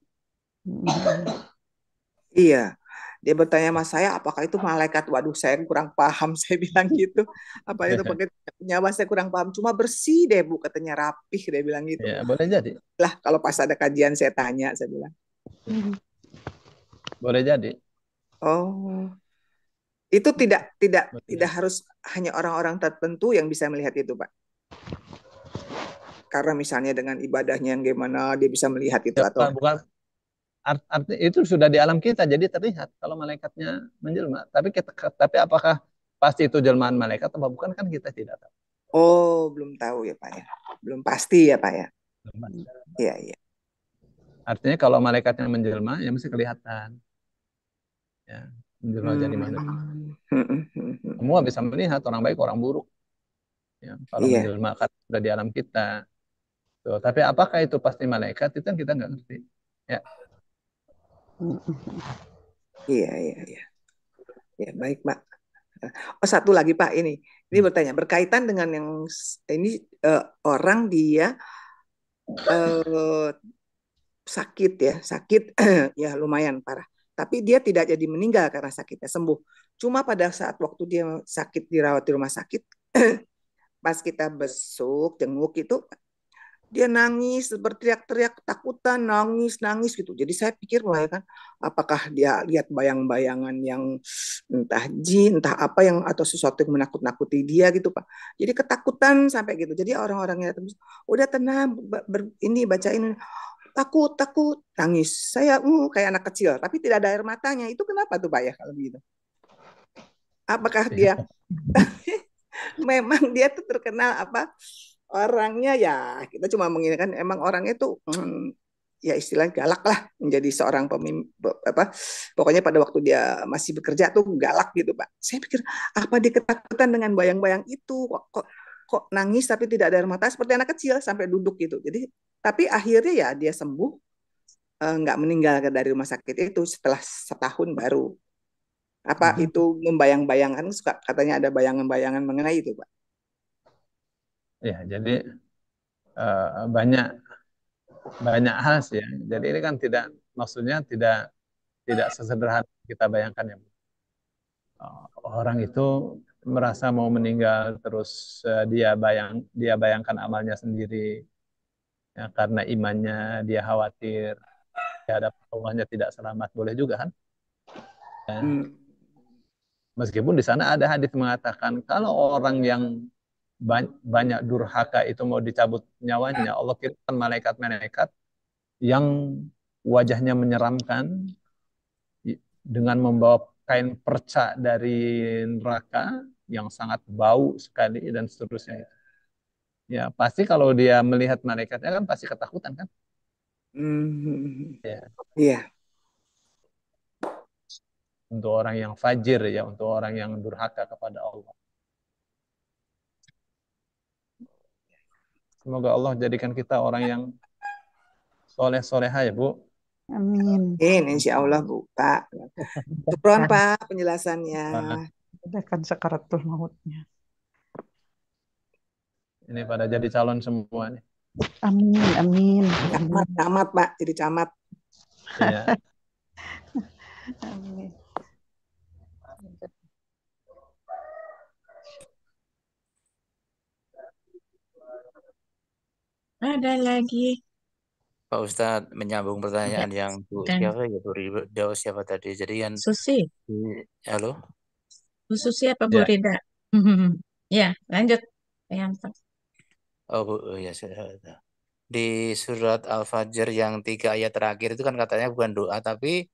Speaker 7: Iya. Dia bertanya sama saya, apakah itu malaikat? Waduh, saya kurang paham. Saya bilang gitu. Apa itu pakai nyawa, saya kurang paham. Cuma bersih deh Bu, katanya rapih. Dia bilang gitu.
Speaker 1: Ya, boleh jadi.
Speaker 7: Lah, kalau pas ada kajian saya tanya, saya bilang.
Speaker 1: Boleh jadi.
Speaker 7: Oh, itu tidak tidak
Speaker 1: Boleh
Speaker 7: tidak
Speaker 1: jadi.
Speaker 7: harus hanya orang-orang tertentu yang bisa melihat itu, Pak. Karena misalnya dengan ibadahnya yang gimana dia bisa melihat itu
Speaker 1: Ya,
Speaker 7: atau
Speaker 1: bukan arti itu sudah di alam kita, jadi terlihat kalau malaikatnya menjelma. Tapi apakah pasti itu jelmaan malaikat atau bukan, kan kita tidak tahu.
Speaker 7: oh, belum tahu ya, Pak ya. Belum pasti ya, Pak ya. Iya, iya.
Speaker 1: Artinya kalau malaikatnya menjelma, ya mesti kelihatan. Ya, menjelma jadi manusia. Semua bisa melihat orang baik, orang buruk. Ya, kalau
Speaker 7: Iya.
Speaker 1: menjelma kan sudah di alam kita. Tuh, tapi apakah itu pasti malaikat? Itu kan kita nggak ngerti. Ya.
Speaker 7: Iya, iya, iya. Ya, baik, Pak. Oh, satu lagi, Pak, ini bertanya berkaitan dengan yang ini orang dia sakit ya, sakit ya lumayan parah. Tapi dia tidak jadi meninggal karena sakitnya sembuh. Cuma pada saat waktu dia sakit dirawat di rumah sakit, pas kita besuk, jenguk itu dia nangis, berteriak-teriak, ketakutan, nangis gitu. Jadi saya pikir lah ya kan, apakah dia lihat bayang-bayangan yang entah jin, entah apa yang atau sesuatu yang menakut-nakuti dia gitu Pak. Jadi ketakutan sampai gitu. Jadi orang-orangnya udah tenang, ini bacain takut, takut, nangis. Saya kayak anak kecil, tapi tidak ada air matanya. Itu kenapa tuh Pak ya kalau begitu? Apakah dia memang dia tuh terkenal apa orangnya ya kita cuma menginginkan emang orang itu ya istilah galak lah menjadi seorang pemimpin apa pokoknya pada waktu dia masih bekerja tuh galak gitu Pak. Saya pikir apa dia ketakutan dengan bayang-bayang itu kok nangis tapi tidak ada air mata seperti anak kecil sampai duduk gitu. Jadi tapi akhirnya ya dia sembuh nggak meninggal dari rumah sakit itu setelah setahun baru. Apa itu membayang-bayangkan suka katanya ada bayangan-bayangan mengenai itu Pak.
Speaker 1: Ya, jadi banyak banyak hal sih ya. Jadi ini kan maksudnya tidak sesederhana kita bayangkan ya. Orang itu merasa mau meninggal terus dia bayangkan amalnya sendiri ya, karena imannya dia khawatir terhadap Allahnya tidak selamat, boleh juga kan? Ya. Meskipun di sana ada hadis mengatakan kalau orang yang banyak durhaka itu mau dicabut nyawanya, Allah kirimkan malaikat-malaikat yang wajahnya menyeramkan dengan membawa kain perca dari neraka yang sangat bau sekali dan seterusnya. Ya pasti kalau dia melihat malaikatnya kan pasti ketakutan kan? Ya.
Speaker 7: Iya.
Speaker 1: Untuk orang yang fajir ya, untuk orang yang durhaka kepada Allah. Semoga Allah jadikan kita orang yang soleh-soleha ya Bu.
Speaker 5: Amin.
Speaker 7: Insya Allah Bu, Pak. Syukron Pak penjelasannya.
Speaker 5: Udah kan sakaratul mautnya.
Speaker 1: Ini pada jadi calon semua nih.
Speaker 5: Amin, amin.
Speaker 7: Camat Pak, jadi camat.
Speaker 1: Iya.
Speaker 5: Amin.
Speaker 3: Ada lagi.
Speaker 8: Pak Ustadz menyambung pertanyaan
Speaker 3: Ya,
Speaker 8: yang Bu
Speaker 3: dan
Speaker 8: siapa ya Bu Ridho siapa tadi. Jadi kan
Speaker 3: Susi.
Speaker 8: halo.
Speaker 3: Bu Susi apa Bu
Speaker 1: Ya.
Speaker 3: Rida? Ya, lanjut.
Speaker 8: Oh Bu, ya sudah. Di surat Al-Fajr yang 3 ayat terakhir itu kan katanya bukan doa tapi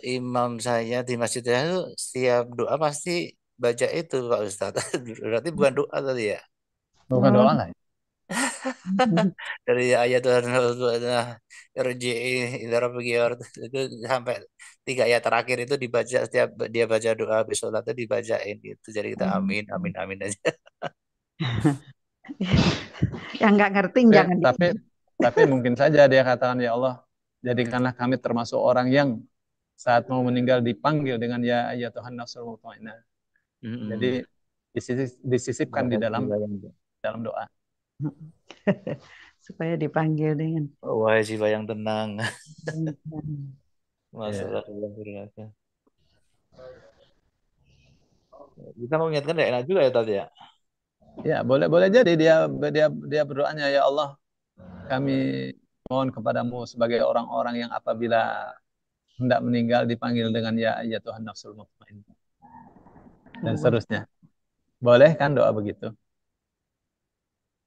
Speaker 8: imam saya di masjid saya itu setiap doa pasti baca itu Pak Ustadz. Berarti bukan doa tadi ya?
Speaker 1: Bukan doa lah.
Speaker 8: Dari ayat RJI itu sampai 3 ayat terakhir itu dibaca setiap dia baca doa habis sholat itu dibacain gitu. Jadi kita amin amin amin aja.
Speaker 5: Yang nggak ngerti jangan.
Speaker 1: Tapi mungkin saja dia katakan ya Allah jadikanlah kami termasuk orang yang saat mau meninggal dipanggil dengan ya Tuhan nafsul mutmainnah. Jadi disisipkan di dalam doa.
Speaker 5: Supaya dipanggil dengan
Speaker 8: wahai jiwa yang tenang. Masalah
Speaker 1: Ya.
Speaker 8: bulan berkata. Kita mengingatkan tidak enak juga ya tadi ya.
Speaker 1: Ya, boleh jadi dia dia dia berdoanya, ya Allah, kami mohon kepadamu sebagai orang-orang yang apabila hendak meninggal dipanggil dengan ya Tuhan nafsul mutmainnah dan seterusnya. Boleh kan doa begitu?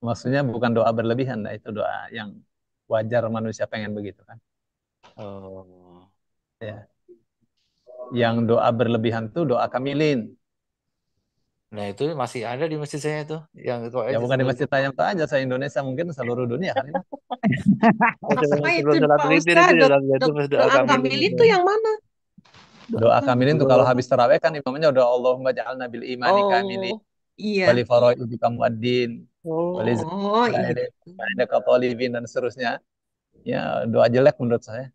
Speaker 1: Maksudnya bukan doa berlebihan, nah itu doa yang wajar manusia pengen begitu kan.
Speaker 8: Oh.
Speaker 1: Ya. Yang doa berlebihan tuh doa kamilin.
Speaker 8: Nah itu masih ada di masjid saya itu yang itu
Speaker 1: Ya bukan di Masjid Tayang aja, saya Indonesia, mungkin seluruh dunia kali lah.
Speaker 4: Apa itu
Speaker 8: sebelum sholat
Speaker 4: Pak
Speaker 8: witir itu
Speaker 4: Ustadz?
Speaker 8: ya itu doa
Speaker 4: Doa
Speaker 8: kami
Speaker 4: kamil
Speaker 8: itu.
Speaker 4: itu yang mana?
Speaker 1: Doa kamilin tuh kalau
Speaker 8: Allah.
Speaker 1: habis taraweh kan imamnya udah Allahumma ja'alna bil imani kamilin
Speaker 4: Oh, iya.
Speaker 1: wali faraidi kamuaddin wali
Speaker 4: Oh, iya.
Speaker 1: ada katolibin dan seterusnya. Ya doa jelek menurut saya.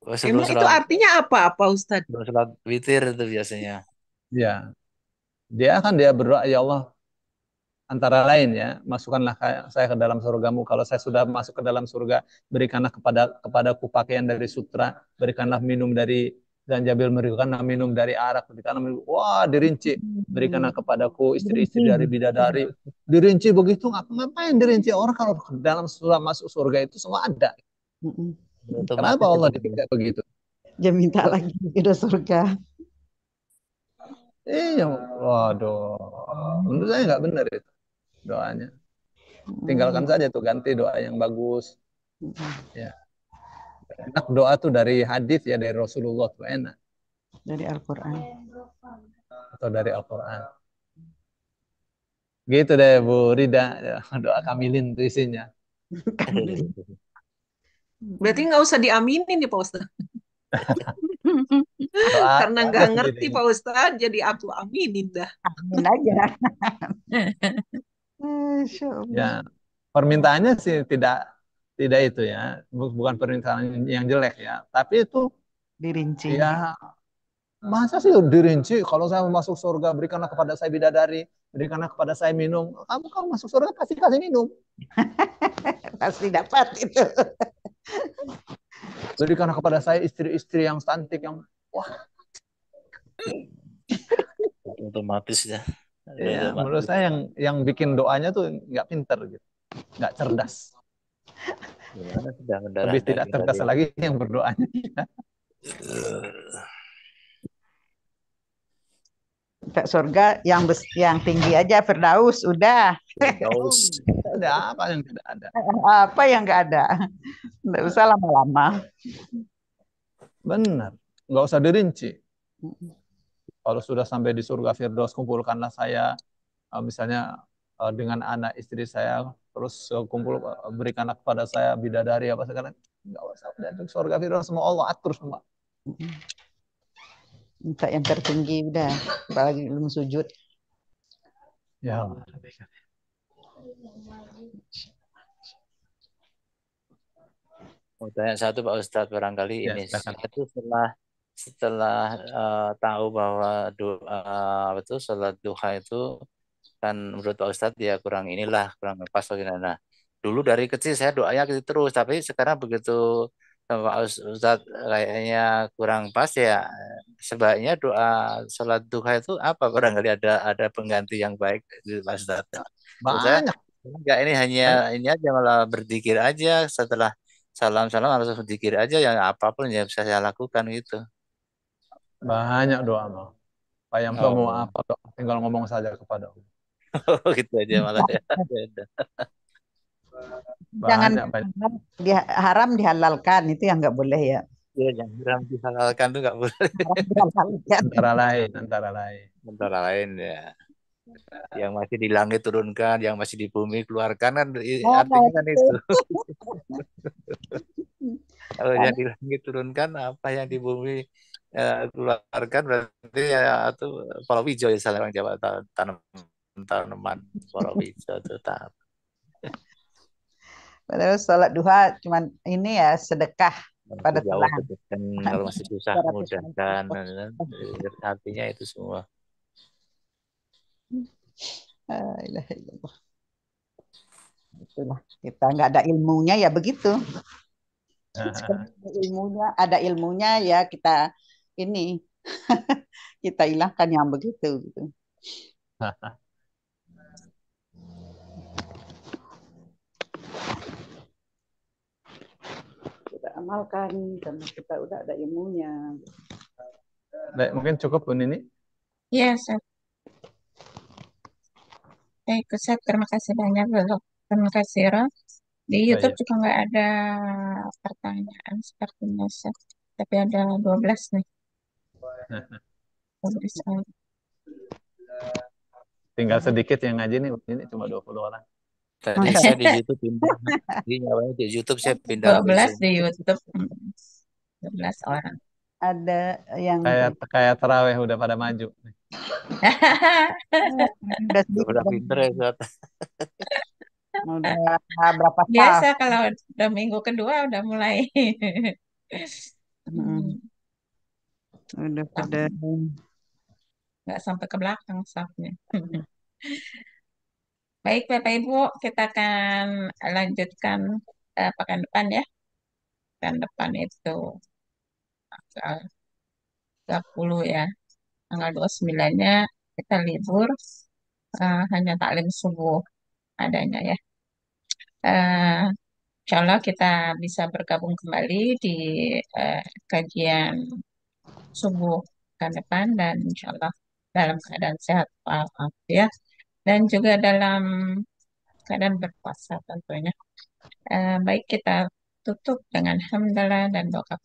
Speaker 8: Sebelum
Speaker 4: Emang itu
Speaker 8: sholat
Speaker 4: artinya apa, Pak Ustadz?
Speaker 8: sebelum sholat witir itu biasanya.
Speaker 1: Ya, dia berdoa, ya Allah, antara lain ya, masukkanlah saya ke dalam surgamu. Kalau saya sudah masuk ke dalam surga, berikanlah kepadaku pakaian dari sutra, berikanlah minum dari zanjabil, berikanlah minum dari arak, berikanlah minum. Wah, dirinci. Berikanlah kepadaku istri-istri dari bidadari. Dirinci begitu, ngapain dirinci? Orang kalau dalam sudah masuk surga itu semua ada. Kenapa
Speaker 8: Otomatis
Speaker 1: Allah
Speaker 8: itu.
Speaker 1: diminta begitu?
Speaker 5: Dia minta lagi ke surga.
Speaker 1: Iya, waduh. Menurut saya nggak benar itu doanya. Tinggalkan saja tuh, ganti doa yang bagus. Ya. Enak doa tuh dari hadis ya, dari Rasulullah tuh enak,
Speaker 5: Dari Al-Quran.
Speaker 1: atau dari Al-Quran. Gitu deh Bu Rida, ya, doa kamilin tuh isinya.
Speaker 4: Berarti nggak usah diaminin nih Pak Ustadz.
Speaker 1: Doa
Speaker 4: Karena
Speaker 1: aja
Speaker 4: nggak ngerti
Speaker 1: sendiri.
Speaker 4: Pak Ustadz, jadi aku aminin dah.
Speaker 5: Amin aja. Masya Allah.
Speaker 1: Ya, permintaannya sih tidak tidak itu ya, bukan permintaan yang jelek ya, tapi itu
Speaker 5: Dirinci.
Speaker 1: ya masa sih dirinci, kalau saya mau masuk surga berikanlah kepada saya bidadari, berikanlah kepada saya minum. Kamu kalau masuk surga pasti kasih minum.
Speaker 5: Pasti dapat itu.
Speaker 1: Berikanlah kepada saya istri-istri yang cantik, yang wah.
Speaker 8: Otomatis ya.
Speaker 1: Iya, menurut saya yang bikin doanya tuh nggak pinter gitu, nggak cerdas.
Speaker 8: Gimana sudah mendarah
Speaker 1: Lebih tidak
Speaker 8: daging
Speaker 1: cerdas
Speaker 8: tadi.
Speaker 1: lagi yang berdoanya.
Speaker 5: Ke surga yang tinggi aja, Firdaus, udah.
Speaker 8: Firdaus.
Speaker 1: Ada apa yang tidak ada?
Speaker 5: Apa yang nggak ada? Nggak usah lama-lama.
Speaker 1: Benar, nggak usah dirinci. Kalau sudah sampai di surga Firdaus, kumpulkanlah saya, misalnya dengan anak istri saya, terus berikanlah kepada saya bidadari apa sekarang. Nggak usah, udah di surga Firdaus semua Allah atur semua.
Speaker 5: Minta yang tertinggi udah, apalagi belum sujud.
Speaker 1: Ya.
Speaker 8: Mau tanya satu Pak Ustadz, barangkali
Speaker 1: Ya,
Speaker 8: ini
Speaker 1: silakan.
Speaker 8: saya tuh setelah tahu bahwa doa itu sholat duha itu kan menurut Pak Ustadz ya kurang pas bagaimana. Nah, dulu dari kecil saya doanya gitu terus, tapi sekarang begitu sama Pak Ustadz kayaknya kurang pas ya. Sebaiknya doa sholat duha itu apa? Barangkali ada pengganti yang baik gitu, Pak Ustadz. Terus saya
Speaker 1: Banyak.
Speaker 8: enggak, ini hanya
Speaker 1: Banyak.
Speaker 8: ini aja, malah berzikir aja setelah salam-salam harus berzikir aja, yang apapun yang bisa saya lakukan gitu.
Speaker 1: Banyak doa mau. Pak Yanto mau
Speaker 8: Oh,
Speaker 1: apa doa, tinggal ngomong saja kepada Allah.
Speaker 8: gitu aja malah ya. Beda.
Speaker 5: Jangan
Speaker 1: Banyak, banyak.
Speaker 5: haram dihalalkan, itu yang nggak boleh ya.
Speaker 8: Ya, yang haram dihalalkan tuh nggak boleh.
Speaker 5: Haram dihalalkan.
Speaker 1: Antara lain.
Speaker 8: Antara lain ya, yang masih di langit turunkan, yang masih di bumi keluarkan kan,
Speaker 5: Oh,
Speaker 8: artinya kan
Speaker 5: itu.
Speaker 8: itu. Kalau yang di langit turunkan, apa yang di bumi keluarkan, berarti ya itu palawija ya, salah orang Jawa, tanam tanaman palawija itu tanam.
Speaker 5: Padahal sholat duha cuman ini ya sedekah pada
Speaker 8: Jauh
Speaker 5: Tuhan.
Speaker 8: sedekah, kalau masih susah
Speaker 5: 290.
Speaker 8: mudahkan, artinya itu semua.
Speaker 5: La ilaha illallah. Itulah kita nggak ada ilmunya ya begitu. Ada ilmunya ya kita ini kita hilangkan yang begitu gitu. Kita amalkan karena kita udah ada ilmunya.
Speaker 1: Baik, mungkin cukup Bu Nini.
Speaker 3: Iya, Ustaz. Baik, Ustaz. Terima kasih banyak, Bapak. Terima kasih, Roh. Di YouTube
Speaker 1: Baik.
Speaker 3: juga nggak ada pertanyaan sepertinya, Ustaz. Tapi ada 12 nih. 12 orang.
Speaker 1: Tinggal sedikit yang ngaji nih, ini cuma 20 orang.
Speaker 8: Tadi saya di YouTube pindah. Jadi nyawanya di YouTube saya pindah ke
Speaker 3: 12
Speaker 8: Zoom.
Speaker 3: di YouTube. 12 orang.
Speaker 5: Ada yang
Speaker 1: Kayak terawih udah pada maju.
Speaker 5: udah sedikit
Speaker 8: Udah pinter ya, Ustaz.
Speaker 5: udah berapa
Speaker 3: Biasa
Speaker 5: tahun.
Speaker 3: kalau udah minggu kedua udah mulai.
Speaker 5: Udah pada
Speaker 3: Nggak sampai ke belakang staffnya. Baik, Bapak Ibu, kita akan lanjutkan pekan depan ya. Pekan depan itu tanggal 30 ya. Tanggal 29-nya kita libur. Hanya taklim subuh adanya ya. Insya Allah kita bisa bergabung kembali di kajian subuh pekan depan dan insya Allah dalam keadaan sehat walafiat dan juga dalam keadaan berpuasa tentunya. Baik, kita tutup dengan hamdalah dan doa